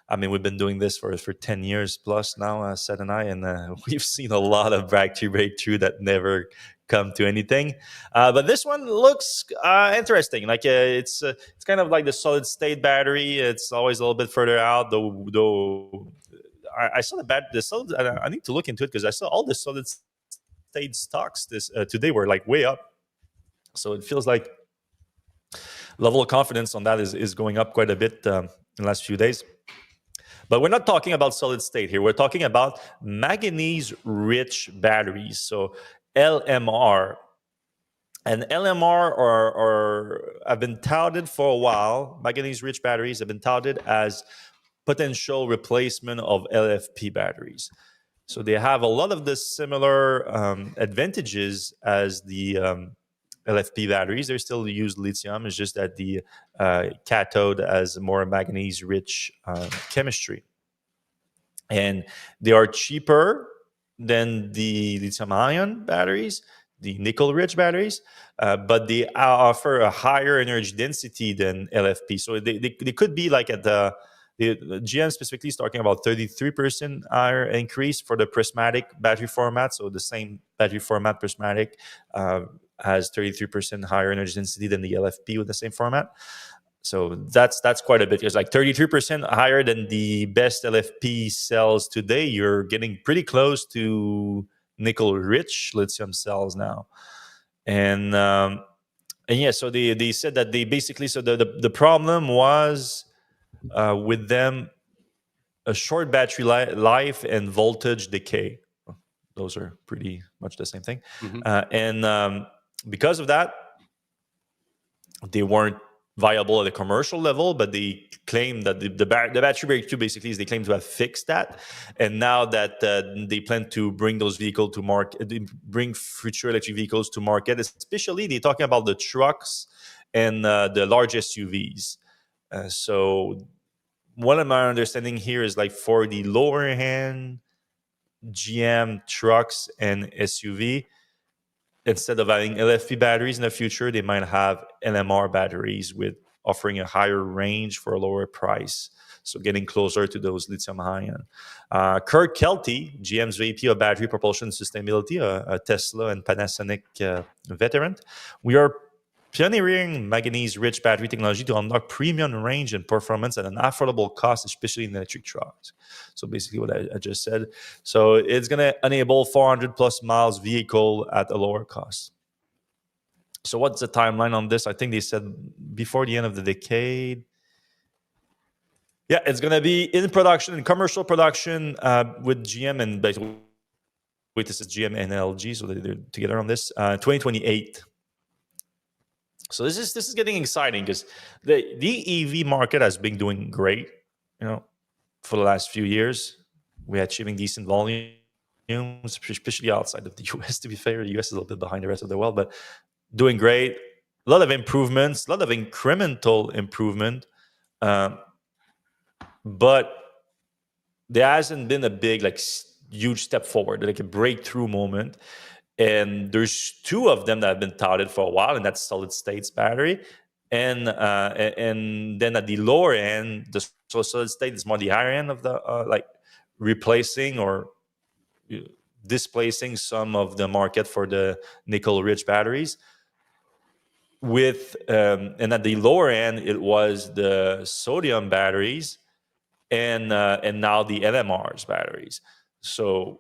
[SPEAKER 1] I mean, we've been doing this for 10 years plus now, Seth and I, and we've seen a lot of battery breakthrough that never come to anything. But this one looks interesting. Like, it's kind of like the solid state battery. It's always a little bit further out, though. I saw the solid. I need to look into it because I saw all the solid state stocks this today were like way up. So it feels like level of confidence on that is going up quite a bit in the last few days. But we're not talking about solid state here. We're talking about manganese-rich batteries, so LMR. And LMR have been touted for a while. Manganese-rich batteries have been touted as potential replacement of LFP batteries. So they have a lot of the similar advantages as the LFP batteries. They still use lithium. It's just that the cathode has more manganese-rich chemistry, and they are cheaper than the lithium-ion batteries, the nickel-rich batteries, but they offer a higher energy density than LFP. So they could be like at the GM specifically is talking about 33% higher increase for the prismatic battery format. So the same battery format, prismatic, has 33% higher energy density than the LFP with the same format. So that's quite a bit. It's like 33% higher than the best LFP cells today. You're getting pretty close to nickel-rich lithium cells now, and yeah. So they said that they basically, so the problem was with them, a short battery life and voltage decay. Those are pretty much the same thing.
[SPEAKER 2] Hmm.
[SPEAKER 1] And because of that, they weren't viable at a commercial level, but they claim that the battery breakthrough basically is they claim to have fixed that, and now that they plan to bring those vehicles to market, bring future electric vehicles to market, especially they're talking about the trucks and the large SUVs. So one of my understanding here is like for the lower hand GM trucks and SUV, instead of having LFP batteries in the future, they might have LMR batteries with offering a higher range for a lower price. So getting closer to those lithium ion. Kurt Kelty, GM's VP of Battery Propulsion Sustainability, a Tesla and Panasonic veteran. We are pioneering manganese-rich battery technology to unlock premium range and performance at an affordable cost, especially in electric trucks. So basically what I just said. So it's going to enable 400 plus miles vehicle at a lower cost. So what's the timeline on this? I think they said before the end of the decade. Yeah, it's going to be in production, in commercial production with GM and basically, this is GM and LG, so they're together on this, 2028. So this is getting exciting because the EV market has been doing great, for the last few years. We're achieving decent volumes, especially outside of the US. To be fair, the US is a little bit behind the rest of the world, but doing great. A lot of improvements, a lot of incremental improvement, but there hasn't been a big, huge step forward, like a breakthrough moment. And there's two of them that have been touted for a while, and that's solid states battery. And then at the lower end, the solid state is more the higher end of the replacing or displacing some of the market for the nickel-rich batteries. And at the lower end, it was the sodium batteries, and now the LMRs batteries. So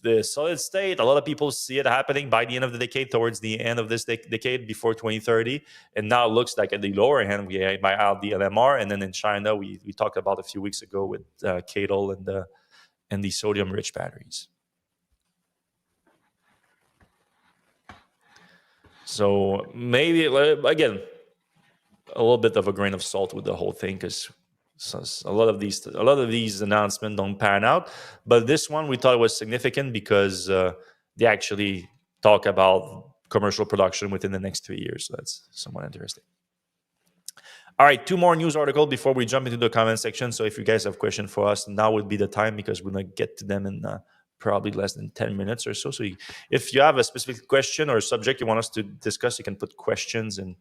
[SPEAKER 1] the solid state, a lot of people see it happening by the end of the decade, towards the end of this decade, before 2030. And now it looks like at the lower end, we might have the LMR. And then in China, we talked about a few weeks ago with CATL and the sodium-rich batteries. So maybe, again, a little bit of a grain of salt with the whole thing, because a lot of these announcements don't pan out. But this one we thought was significant because they actually talk about commercial production within the next 3 years. So that's somewhat interesting. All right, 2 more news articles before we jump into the comment section. So if you guys have questions for us, now would be the time, because we're going to get to them in probably less than 10 minutes or so. So if you have a specific question or subject you want us to discuss, you can put questions and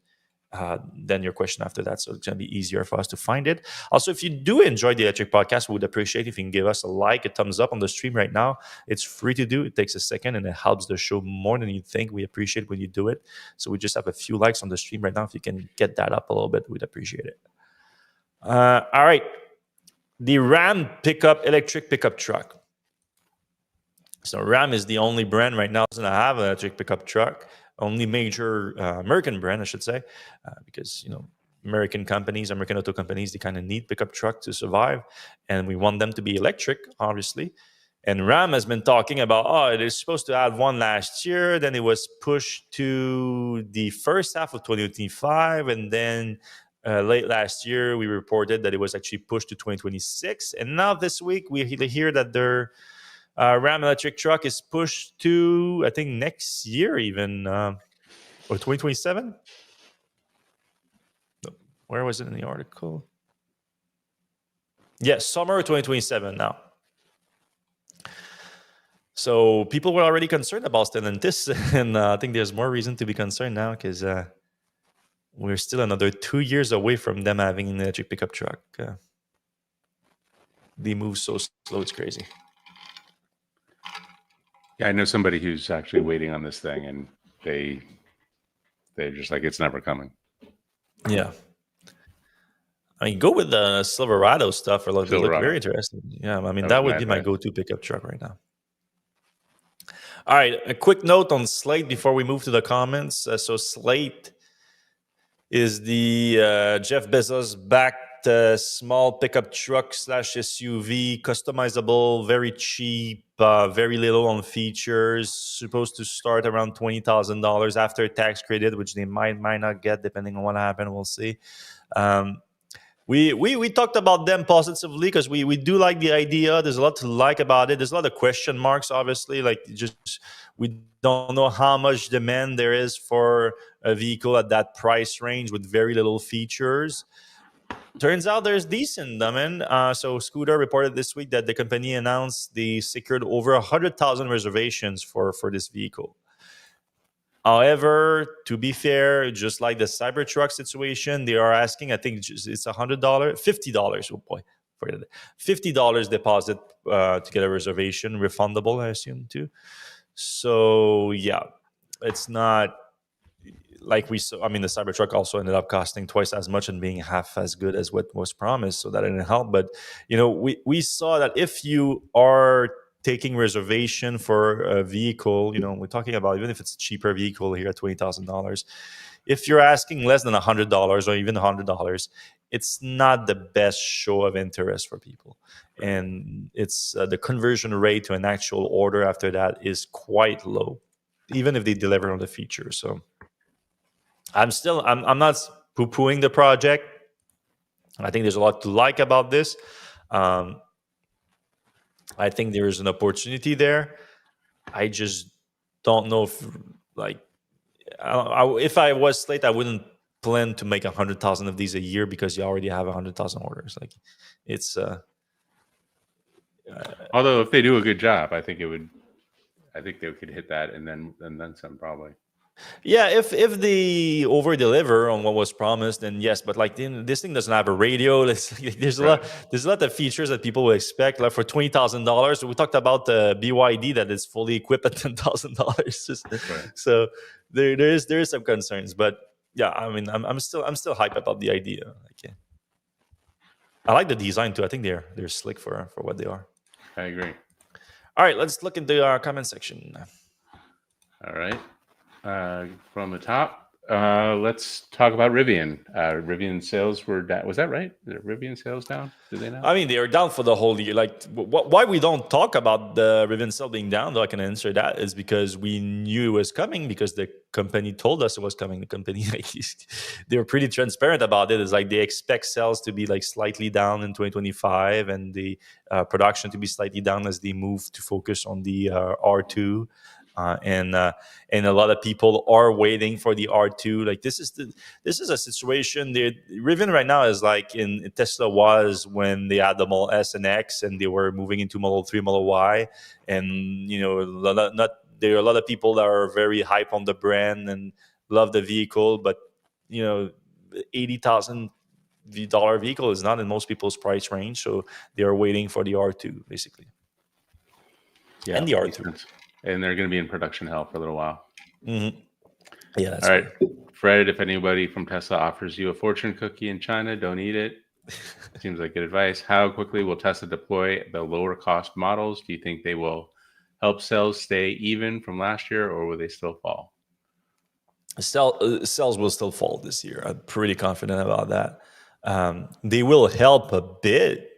[SPEAKER 1] then your question after that. So it's going to be easier for us to find it. Also, if you do enjoy the Electrek podcast, we would appreciate if you can give us a like, a thumbs up on the stream right now. It's free to do. It takes a second and it helps the show more than you think. We appreciate when you do it. So we just have a few likes on the stream right now. If you can get that up a little bit, we'd appreciate it. All right. The Ram electric pickup truck. So Ram is the only brand right now that doesn't have an electric pickup truck. Only major American brand, I should say, because American auto companies, they kind of need pickup truck to survive, and we want them to be electric, obviously. And Ram has been talking about, it is supposed to have one last year, then it was pushed to the first half of 2025, and then late last year we reported that it was actually pushed to 2026, and now this week we hear that their Ram electric truck is pushed to, I think, next year even, or 2027. Where was it in the article? Yes, summer 2027 now. So people were already concerned about Stellantis, and I think there's more reason to be concerned now, because we're still another 2 years away from them having an electric pickup truck. They move so slow, it's crazy.
[SPEAKER 2] Yeah, I know somebody who's actually waiting on this thing, and they're just like, it's never coming.
[SPEAKER 1] Yeah. I mean, go with the Silverado stuff, or they look very interesting. Yeah, I mean, that would be my go-to pickup truck right now. All right, a quick note on Slate before we move to the comments. So Slate is the Jeff Bezos backed small pickup truck slash SUV, customizable, very cheap, very little on features. Supposed to start around $20,000 after tax credit, which they might not get depending on what happens. We'll see. Um, we talked about them positively because we do like the idea. There's a lot to like about it. There's a lot of question marks, obviously. Like just we don't know how much demand there is for a vehicle at that price range with very little features. Turns out there's decent. I mean, so Scooter reported this week that the company announced they secured over 100,000 reservations for this vehicle. However, to be fair, just like the Cybertruck situation, they are asking, I think it's $100, $50. Oh boy, forget it. $50 deposit to get a reservation, refundable, I assume too. So yeah, it's not like we saw. I mean, the Cybertruck also ended up costing twice as much and being half as good as what was promised, so that didn't help. But we saw that if you are taking reservation for a vehicle, we're talking about even if it's a cheaper vehicle here at $20,000. If you're asking less than $100 or even $100, it's not the best show of interest for people, and it's the conversion rate to an actual order after that is quite low, even if they deliver on the features. So I'm not poo-pooing the project. I think there's a lot to like about this. Um, I think there is an opportunity there. I just don't know if like if I was Slate, I wouldn't plan to make 100,000 of these a year because you already have 100,000 orders. Like it's
[SPEAKER 2] Although if they do a good job, I think they could hit that and then some probably.
[SPEAKER 1] Yeah, if they over deliver on what was promised, then yes. But like this thing doesn't have a radio. There's a
[SPEAKER 2] Right.
[SPEAKER 1] lot. There's a lot of features that people will expect. Like for $20,000, we talked about the BYD that is fully equipped at $10,000.
[SPEAKER 2] Right.
[SPEAKER 1] So there is some concerns, but yeah, I mean, I'm still hyped about the idea. Okay. I like the design too. I think they're slick for what they are.
[SPEAKER 2] I agree.
[SPEAKER 1] All right, let's look into our comment section.
[SPEAKER 2] All right. From the top, let's talk about Rivian. Rivian sales were down. Was that right? Is Rivian sales down? Did they know?
[SPEAKER 1] I mean, they are down for the whole year. Like, why we don't talk about the Rivian sale being down, though I can answer that, is because we knew it was coming because the company told us it was coming. The company, like, they were pretty transparent about it. It's like they expect sales to be like slightly down in 2025 and the production to be slightly down as they move to focus on the R2. And a lot of people are waiting for the R2. Like this is a situation. Rivian right now is like in Tesla was when they had the Model S and X, and they were moving into Model 3, Model Y, and there are a lot of people that are very hype on the brand and love the vehicle, but $80,000 vehicle is not in most people's price range, so they are waiting for the R2 basically.
[SPEAKER 2] Yeah,
[SPEAKER 1] and the R2.
[SPEAKER 2] And they're going to be in production hell for a little while.
[SPEAKER 1] Mm-hmm. Yeah, that's
[SPEAKER 2] all right.
[SPEAKER 1] Right.
[SPEAKER 2] Fred, if anybody from Tesla offers you a fortune cookie in China, don't eat it. Seems like good advice. How quickly will Tesla deploy the lower cost models? Do you think they will help sales stay even from last year, or will they still fall?
[SPEAKER 1] Sales will still fall this year. I'm pretty confident about that. They will help a bit,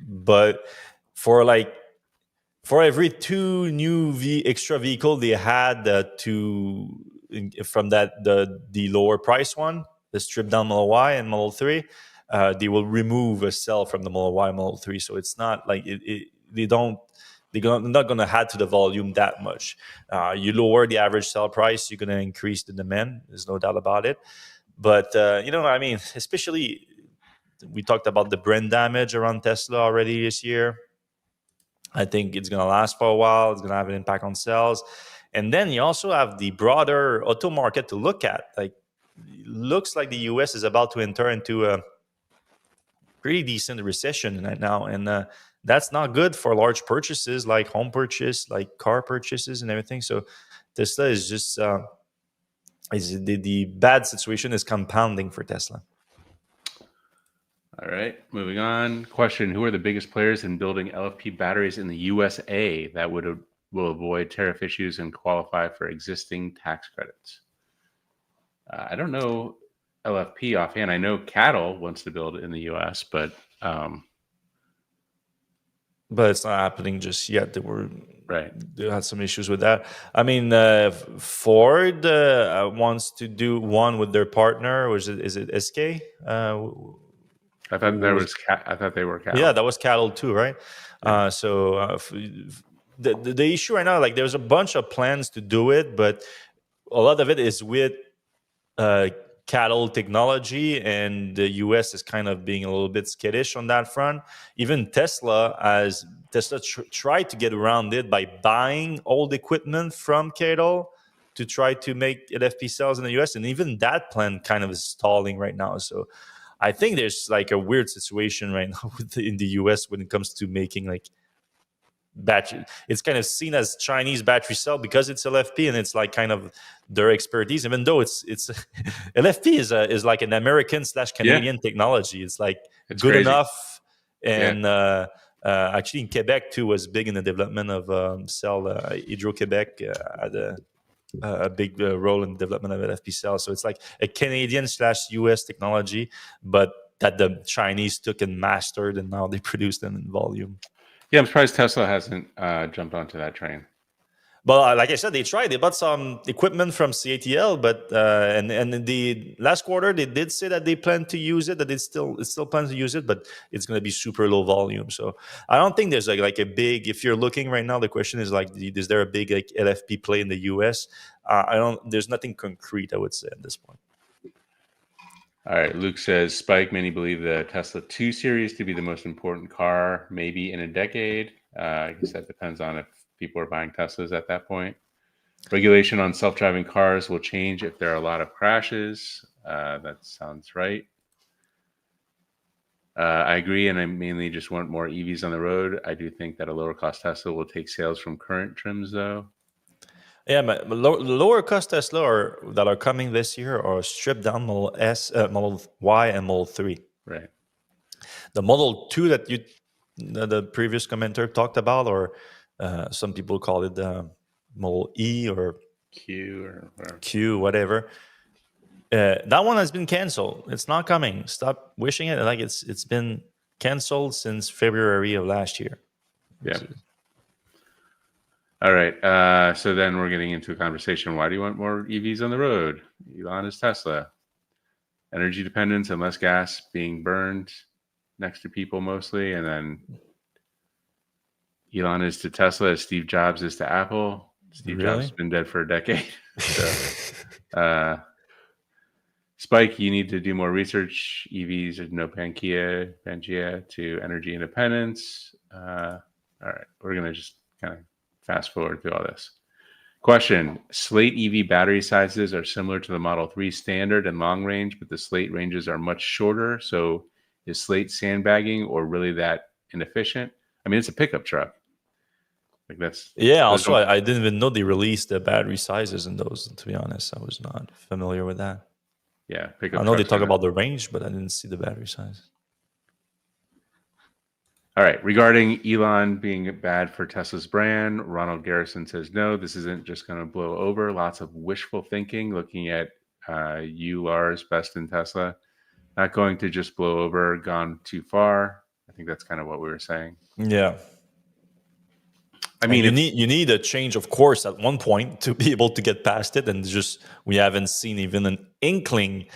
[SPEAKER 1] but for every two new extra vehicle they had from the lower price one, the stripped down Model Y and Model 3, they will remove a cell from the Model Y, Model 3. So it's not like they're not going to add to the volume that much. You lower the average sell price, you're going to increase the demand. There's no doubt about it. But I mean, especially we talked about the brand damage around Tesla already this year. I think it's going to last for a while. It's going to have an impact on sales. And then you also have the broader auto market to look at. Like, looks like the US is about to enter into a pretty decent recession right now. And that's not good for large purchases like home purchase, like car purchases and everything. So Tesla is just, the bad situation is compounding for Tesla.
[SPEAKER 2] All right, moving on. Question: who are the biggest players in building LFP batteries in the USA that will avoid tariff issues and qualify for existing tax credits? I don't know LFP offhand. I know Cattle wants to build in the U.S., but
[SPEAKER 1] it's not happening just yet.
[SPEAKER 2] right.
[SPEAKER 1] They had some issues with that. I mean, Ford wants to do one with their partner, or is it SK?
[SPEAKER 2] I thought
[SPEAKER 1] Who
[SPEAKER 2] there
[SPEAKER 1] was
[SPEAKER 2] was. I thought they were
[SPEAKER 1] Yeah,
[SPEAKER 2] Cattle.
[SPEAKER 1] that was cattle too, right?
[SPEAKER 2] Yeah.
[SPEAKER 1] The issue right now, like there's a bunch of plans to do it, but a lot of it is with uh, cattle technology, and the US is kind of being a little bit skittish on that front. Even Tesla tried to get around it by buying old equipment from cattle to try to make LFP cells in the US, and even that plan kind of is stalling right now. So I think there's like a weird situation right now in the US when it comes to making like battery. It's kind of seen as Chinese battery cell because it's LFP, and it's like kind of their expertise, even though it's LFP is like an American slash
[SPEAKER 2] Yeah.
[SPEAKER 1] Canadian technology. It's like
[SPEAKER 2] It's
[SPEAKER 1] good
[SPEAKER 2] crazy.
[SPEAKER 1] enough.
[SPEAKER 2] Yeah.
[SPEAKER 1] And actually in Quebec too was big in the development of cell. Hydro Quebec had a big role in the development of LFP cells. So it's like a Canadian slash US technology, but that the Chinese took and mastered, and now they produce them in volume.
[SPEAKER 2] Yeah. I'm surprised Tesla hasn't jumped onto that train.
[SPEAKER 1] Well, like I said, they tried. They bought some equipment from CATL, but and in the last quarter they did say that they plan to use it. That it still plans to use it, but it's going to be super low volume. So I don't think there's like a big. If you're looking right now, the question is like, is there a big like LFP play in the US? I don't. There's nothing concrete, I would say, at this point.
[SPEAKER 2] All right. Luke says, Spike, many believe the Tesla 2 Series to be the most important car, maybe in a decade. I guess that depends on if people are buying Teslas at that point. Regulation on self-driving cars will change if there are a lot of crashes. That sounds right. I agree, and I mainly just want more EVs on the road. I do think that a lower cost Tesla will take sales from current trims, though.
[SPEAKER 1] Yeah, but lower cost Tesla that are coming this year are stripped down Model S, Model Y, and Model 3.
[SPEAKER 2] Right.
[SPEAKER 1] The Model 2 that the previous commenter talked about, or some people call it the Model E or
[SPEAKER 2] Q or whatever.
[SPEAKER 1] Q, whatever. That one has been canceled. It's not coming. Stop wishing it. Like it's been canceled since February of last year.
[SPEAKER 2] Yeah. All right. So then we're getting into a conversation. Why do you want more EVs on the road? Elon is Tesla. Energy dependence and less gas being burned next to people mostly. And then Elon is to Tesla as Steve Jobs is to Apple. Steve Jobs has
[SPEAKER 1] Really?
[SPEAKER 2] been dead for a decade. So, Spike, you need to do more research. EVs are no Pangea to energy independence. All right. We're going to just kind of fast forward through all this. Question: Slate EV battery sizes are similar to the Model 3 standard and long range, but the Slate ranges are much shorter. So is Slate sandbagging or really that inefficient? I mean, it's a pickup truck. Like
[SPEAKER 1] Yeah.
[SPEAKER 2] those
[SPEAKER 1] Also,
[SPEAKER 2] don't.
[SPEAKER 1] I didn't even know they released the battery sizes in those. To be honest, I was not familiar with that.
[SPEAKER 2] Yeah,
[SPEAKER 1] I
[SPEAKER 2] pickup
[SPEAKER 1] know they
[SPEAKER 2] trucks are
[SPEAKER 1] talk
[SPEAKER 2] not.
[SPEAKER 1] about the range, but I didn't see the battery size.
[SPEAKER 2] All right. Regarding Elon being bad for Tesla's brand, Ronald Garrison says no. This isn't just going to blow over. Lots of wishful thinking. Looking at you, Lars, best in Tesla. Not going to just blow over. Gone too far. I think that's kind of what we were saying.
[SPEAKER 1] Yeah.
[SPEAKER 2] I
[SPEAKER 1] And
[SPEAKER 2] mean, if
[SPEAKER 1] you need a change of course at one point to be able to get past it, and just we haven't seen even an inkling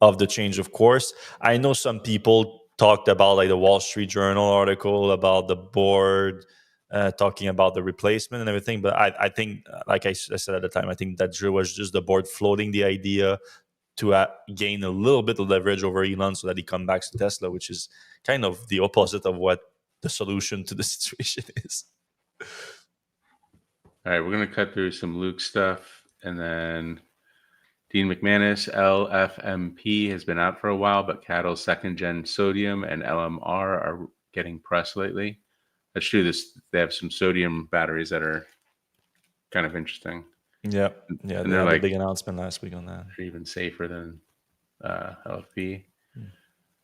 [SPEAKER 1] of the change of course. I know some people talked about like the Wall Street Journal article about the board talking about the replacement and everything, but I think like I said at the time, I think that was just the board floating the idea to gain a little bit of leverage over Elon so that he comes back to Tesla, which is kind of the opposite of what the solution to the situation is.
[SPEAKER 2] all right, we're going to cut through some Luke stuff. And then Dean McManus, LFMP, has been out for a while, but Cattle's second gen sodium and LMR are getting press lately. That's true. They have some sodium batteries that are kind of interesting.
[SPEAKER 1] Yeah, yeah,
[SPEAKER 2] And
[SPEAKER 1] they
[SPEAKER 2] they're
[SPEAKER 1] had a
[SPEAKER 2] like
[SPEAKER 1] big announcement last week on that.
[SPEAKER 2] they're even safer than LFP.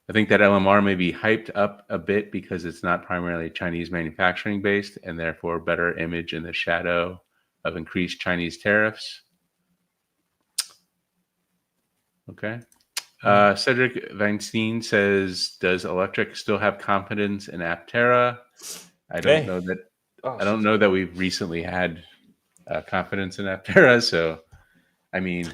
[SPEAKER 2] I think that LMR may be hyped up a bit because it's not primarily Chinese manufacturing based and therefore better image in the shadow of increased Chinese tariffs. Okay. Cedric Weinstein says, "Does Electrek still have confidence in Aptera?" I don't
[SPEAKER 1] Hey.
[SPEAKER 2] know that.
[SPEAKER 1] Oh
[SPEAKER 2] I don't
[SPEAKER 1] shit.
[SPEAKER 2] know that we've recently had confidence in Aptera. So, I mean,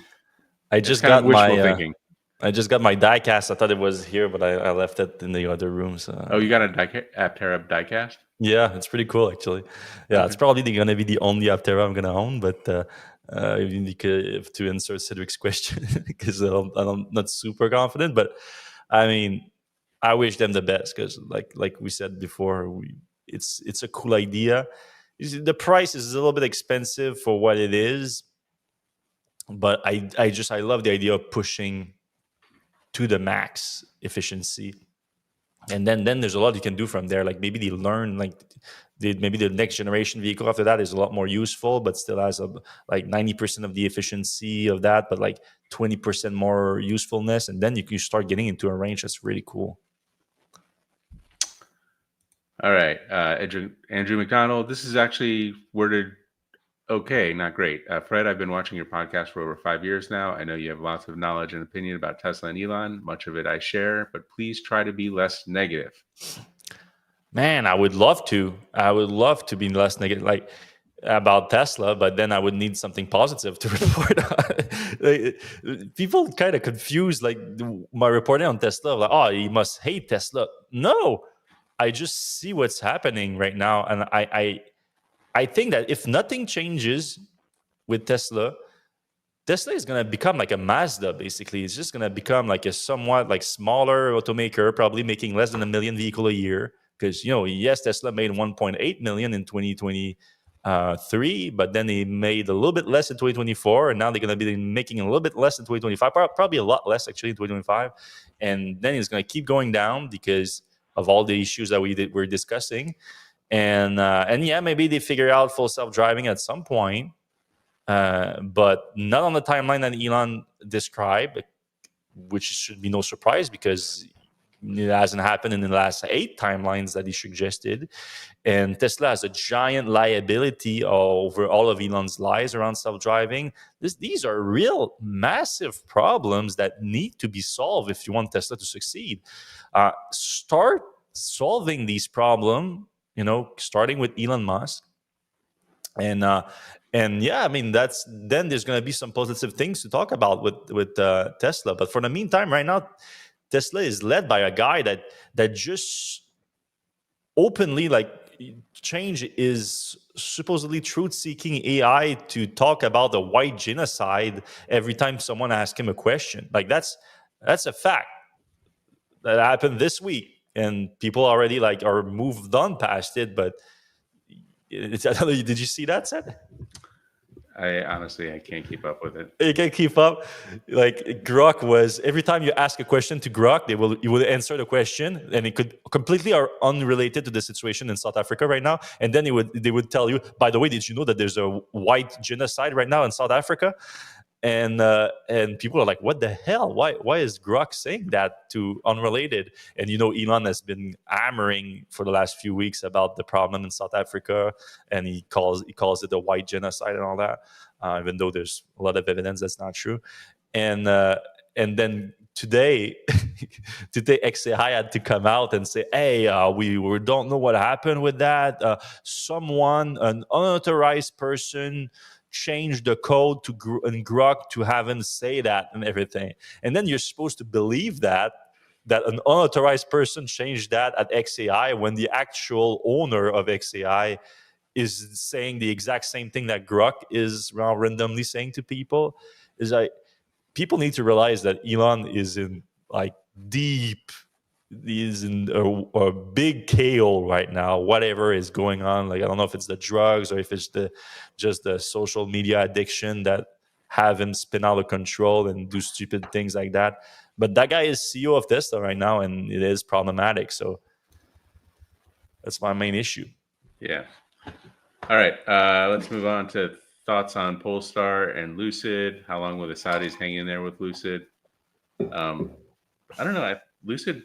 [SPEAKER 1] I
[SPEAKER 2] it's
[SPEAKER 1] just
[SPEAKER 2] kind of
[SPEAKER 1] got
[SPEAKER 2] wishful
[SPEAKER 1] my
[SPEAKER 2] thinking.
[SPEAKER 1] diecast. I thought it was here, but I left it in the other room. So
[SPEAKER 2] Oh, you got a Aptera diecast?
[SPEAKER 1] yeah, it's pretty cool actually. Yeah, it's
[SPEAKER 2] Okay.
[SPEAKER 1] probably gonna be the only Aptera I'm gonna own, but you have to answer Cedric's question because I'm not super confident. But I mean, I wish them the best because, like we said before, it's a cool idea. You see, the price is a little bit expensive for what it is, but I love the idea of pushing to the max efficiency, and then there's a lot you can do from there. Like maybe they learn like maybe the next generation vehicle after that is a lot more useful, but still has like 90% of the efficiency of that, but like 20% more usefulness, and then you can start getting into a range that's really cool.
[SPEAKER 2] All right. Andrew McDonald. This is actually worded okay, not great. Fred, I've been watching your podcast for over 5 years now. I know you have lots of knowledge and opinion about Tesla and Elon. Much of it I share, but please try to be less negative.
[SPEAKER 1] Man, I would love to. I would love to be less negative, like about Tesla, but then I would need something positive to report on. People kind of confuse like my reporting on Tesla. Like, oh, you must hate Tesla. No, I just see what's happening right now, and I think that if nothing changes with Tesla, Tesla is going to become like a Mazda, basically. It's just going to become like a somewhat like smaller automaker, probably making less than a million vehicle a year. Because, yes, Tesla made 1.8 million in 2023, but then they made a little bit less in 2024. And now they're going to be making a little bit less in 2025, probably a lot less actually in 2025. And then it's going to keep going down because of all the issues that we're discussing. And yeah, maybe they figure out full self driving at some point, but not on the timeline that Elon described, which should be no surprise because it hasn't happened in the last 8 timelines that he suggested. And Tesla has a giant liability over all of Elon's lies around self-driving. These are real massive problems that need to be solved if you want Tesla to succeed. Start solving these problems, starting with Elon Musk, and yeah, I mean, that's then there's going to be some positive things to talk about with Tesla. But for the meantime, right now, Tesla is led by a guy that just openly like change is supposedly truth-seeking AI to talk about the white genocide every time someone asks him a question. Like that's a fact that happened this week, and people already like are moved on past it. But I don't know, did you see that, Seth?
[SPEAKER 2] I can't keep up with it.
[SPEAKER 1] You can keep up. Like Grok was every time you ask a question to Grok, you will answer the question, and it could completely are unrelated to the situation in South Africa right now. And then they would tell you, by the way, did you know that there's a white genocide right now in South Africa? And people are like, what the hell? Why is Grok saying that to unrelated? And Elon has been hammering for the last few weeks about the problem in South Africa, and he calls it a white genocide and all that, even though there's a lot of evidence that's not true. And then today, today XAI had to come out and say, "Hey, we don't know what happened with that. Someone, an unauthorized person, changed the code to in Grok to have him say that and everything." And then you're supposed to believe that an unauthorized person changed that at XAI when the actual owner of XAI is saying the exact same thing that Grok is randomly saying to people. Is like people need to realize that Elon is in like deep, is in a big KO right now. Whatever is going on, like I don't know if it's the drugs or if it's just the social media addiction that have him spin out of control and do stupid things like that. But that guy is CEO of Tesla right now, and it is problematic. So that's my main issue.
[SPEAKER 2] Yeah. All right. Let's move on to thoughts on Polestar and Lucid. How long will the Saudis hang in there with Lucid? I don't know. Lucid,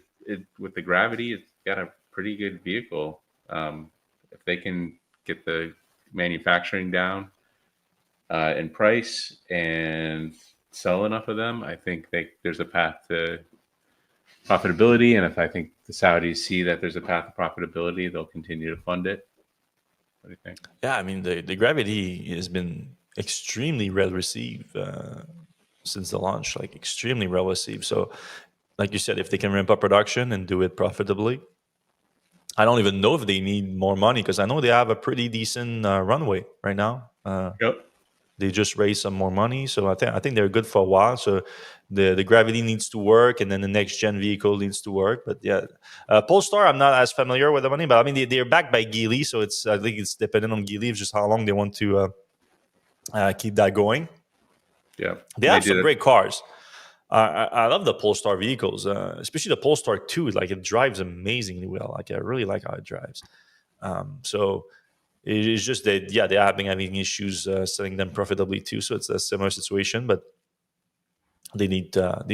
[SPEAKER 2] with the Gravity, it's got a pretty good vehicle. If they can get the manufacturing down in price and sell enough of them, I think there's a path to profitability. And if I think the Saudis see that there's a path to profitability, they'll continue to fund it. What do you think?
[SPEAKER 1] Yeah, I mean the Gravity has been extremely well received since the launch, like extremely well received. So, like you said, if they can ramp up production and do it profitably, I don't even know if they need more money because I know they have a pretty decent runway right now.
[SPEAKER 2] Yep.
[SPEAKER 1] They just raised some more money, so I think they're good for a while. So the Gravity needs to work, and then the next gen vehicle needs to work. But yeah, Polestar, I'm not as familiar with the money, but I mean they're backed by Geely, so I think it's dependent on Geely, just how long they want to keep that going.
[SPEAKER 2] Yeah.
[SPEAKER 1] They
[SPEAKER 2] And they
[SPEAKER 1] have
[SPEAKER 2] did
[SPEAKER 1] some
[SPEAKER 2] it.
[SPEAKER 1] great cars. I love the Polestar vehicles, especially the Polestar 2. Like it drives amazingly well. Like I really like how it drives. So it's just that yeah, they are having issues selling them profitably too. So it's a similar situation, but they need to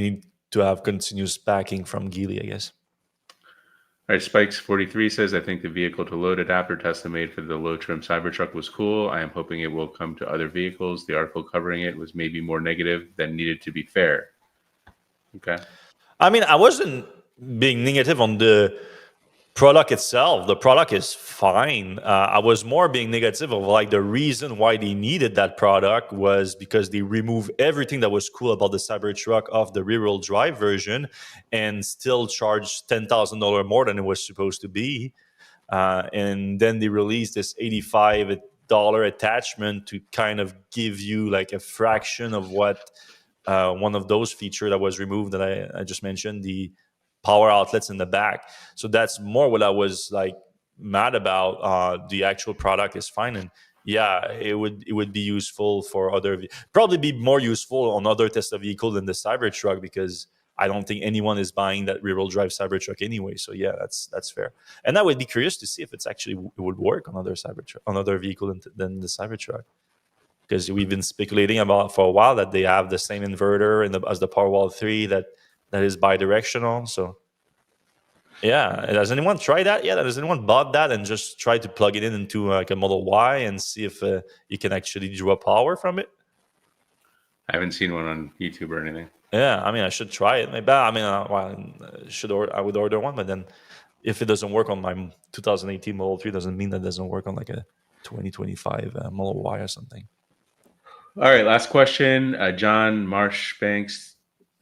[SPEAKER 1] have continuous backing from Geely, I guess.
[SPEAKER 2] All right, Spikes43 says, I think the vehicle to load adapter Tesla made for the low trim Cybertruck was cool. I am hoping it will come to other vehicles. The article covering it was maybe more negative than needed to be fair. Okay.
[SPEAKER 1] I mean, I wasn't being negative on the product itself. The product is fine. I was more being negative of like the reason why they needed that product was because they removed everything that was cool about the Cybertruck off the rear-wheel drive version and still charged $10,000 more than it was supposed to be. And then they released this $85 attachment to kind of give you like a fraction of what one of those features that was removed that I just mentioned, the power outlets in the back. So that's more what I was like mad about. The actual product is fine, and yeah, it would be useful for probably be more useful on other Tesla vehicle than the Cybertruck because I don't think anyone is buying that rear-wheel drive Cybertruck anyway. So yeah, that's fair. And I would be curious to see if it's actually it would work on other Cybertruck on other vehicle than the Cybertruck because we've been speculating about for a while that they have the same inverter as the Powerwall 3 that is bidirectional. So yeah, has anyone tried that yet? Has anyone bought that and just tried to plug it in into like a Model Y and see if you can actually draw power from it?
[SPEAKER 2] I haven't seen one on YouTube or anything.
[SPEAKER 1] Yeah, I mean, I should try it. Maybe I mean, I would order one, but then if it doesn't work on my 2018 Model 3, doesn't mean that it doesn't work on like a 2025 Model Y or something.
[SPEAKER 2] All right, last question. John Marshbanks,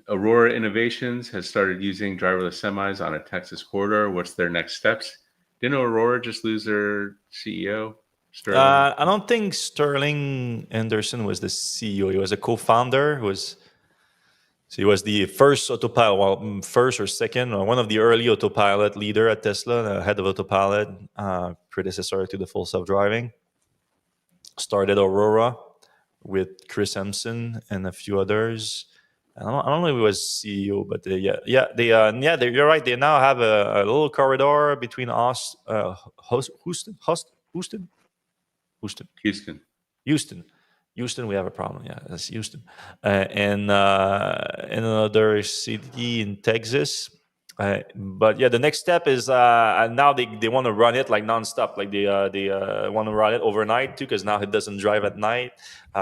[SPEAKER 2] Aurora Innovations has started using driverless semis on a Texas corridor. What's their next steps? Didn't Aurora just lose their CEO, Sterling?
[SPEAKER 1] I don't think Sterling Anderson was the CEO. He was a co-founder. He was the first autopilot, first or second, or one of the early autopilot leader at Tesla, the head of autopilot, predecessor to the full self-driving. Started Aurora with Chris Empson and a few others. I don't know if he was CEO, but you're right. They now have a little corridor between Houston,
[SPEAKER 2] Houston.
[SPEAKER 1] Houston. Houston, we have a problem. Yeah, that's Houston. And in another city in Texas. But yeah, the next step is now they want to run it like nonstop. Like they want to run it overnight too, because now it doesn't drive at night.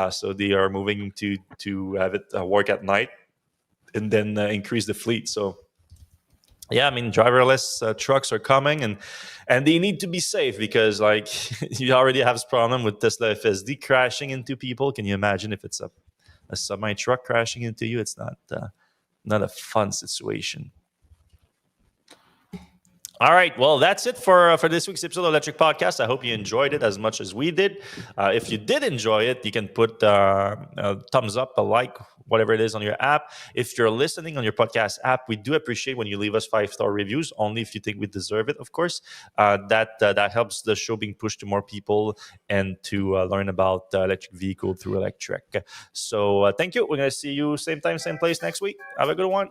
[SPEAKER 1] So they are moving to have it work at night and then increase the fleet. So yeah, I mean, driverless trucks are coming, and they need to be safe because, like, you already have this problem with Tesla FSD crashing into people. Can you imagine if it's a semi truck crashing into you? It's not a fun situation. All right. Well, that's it for this week's episode of Electrek Podcast. I hope you enjoyed it as much as we did. If you did enjoy it, you can put a thumbs up, a like, whatever it is on your app. If you're listening on your podcast app, we do appreciate when you leave us 5-star reviews, only if you think we deserve it, of course. That helps the show being pushed to more people and to learn about electric vehicle through Electrek. So thank you. We're going to see you same time, same place next week. Have a good one.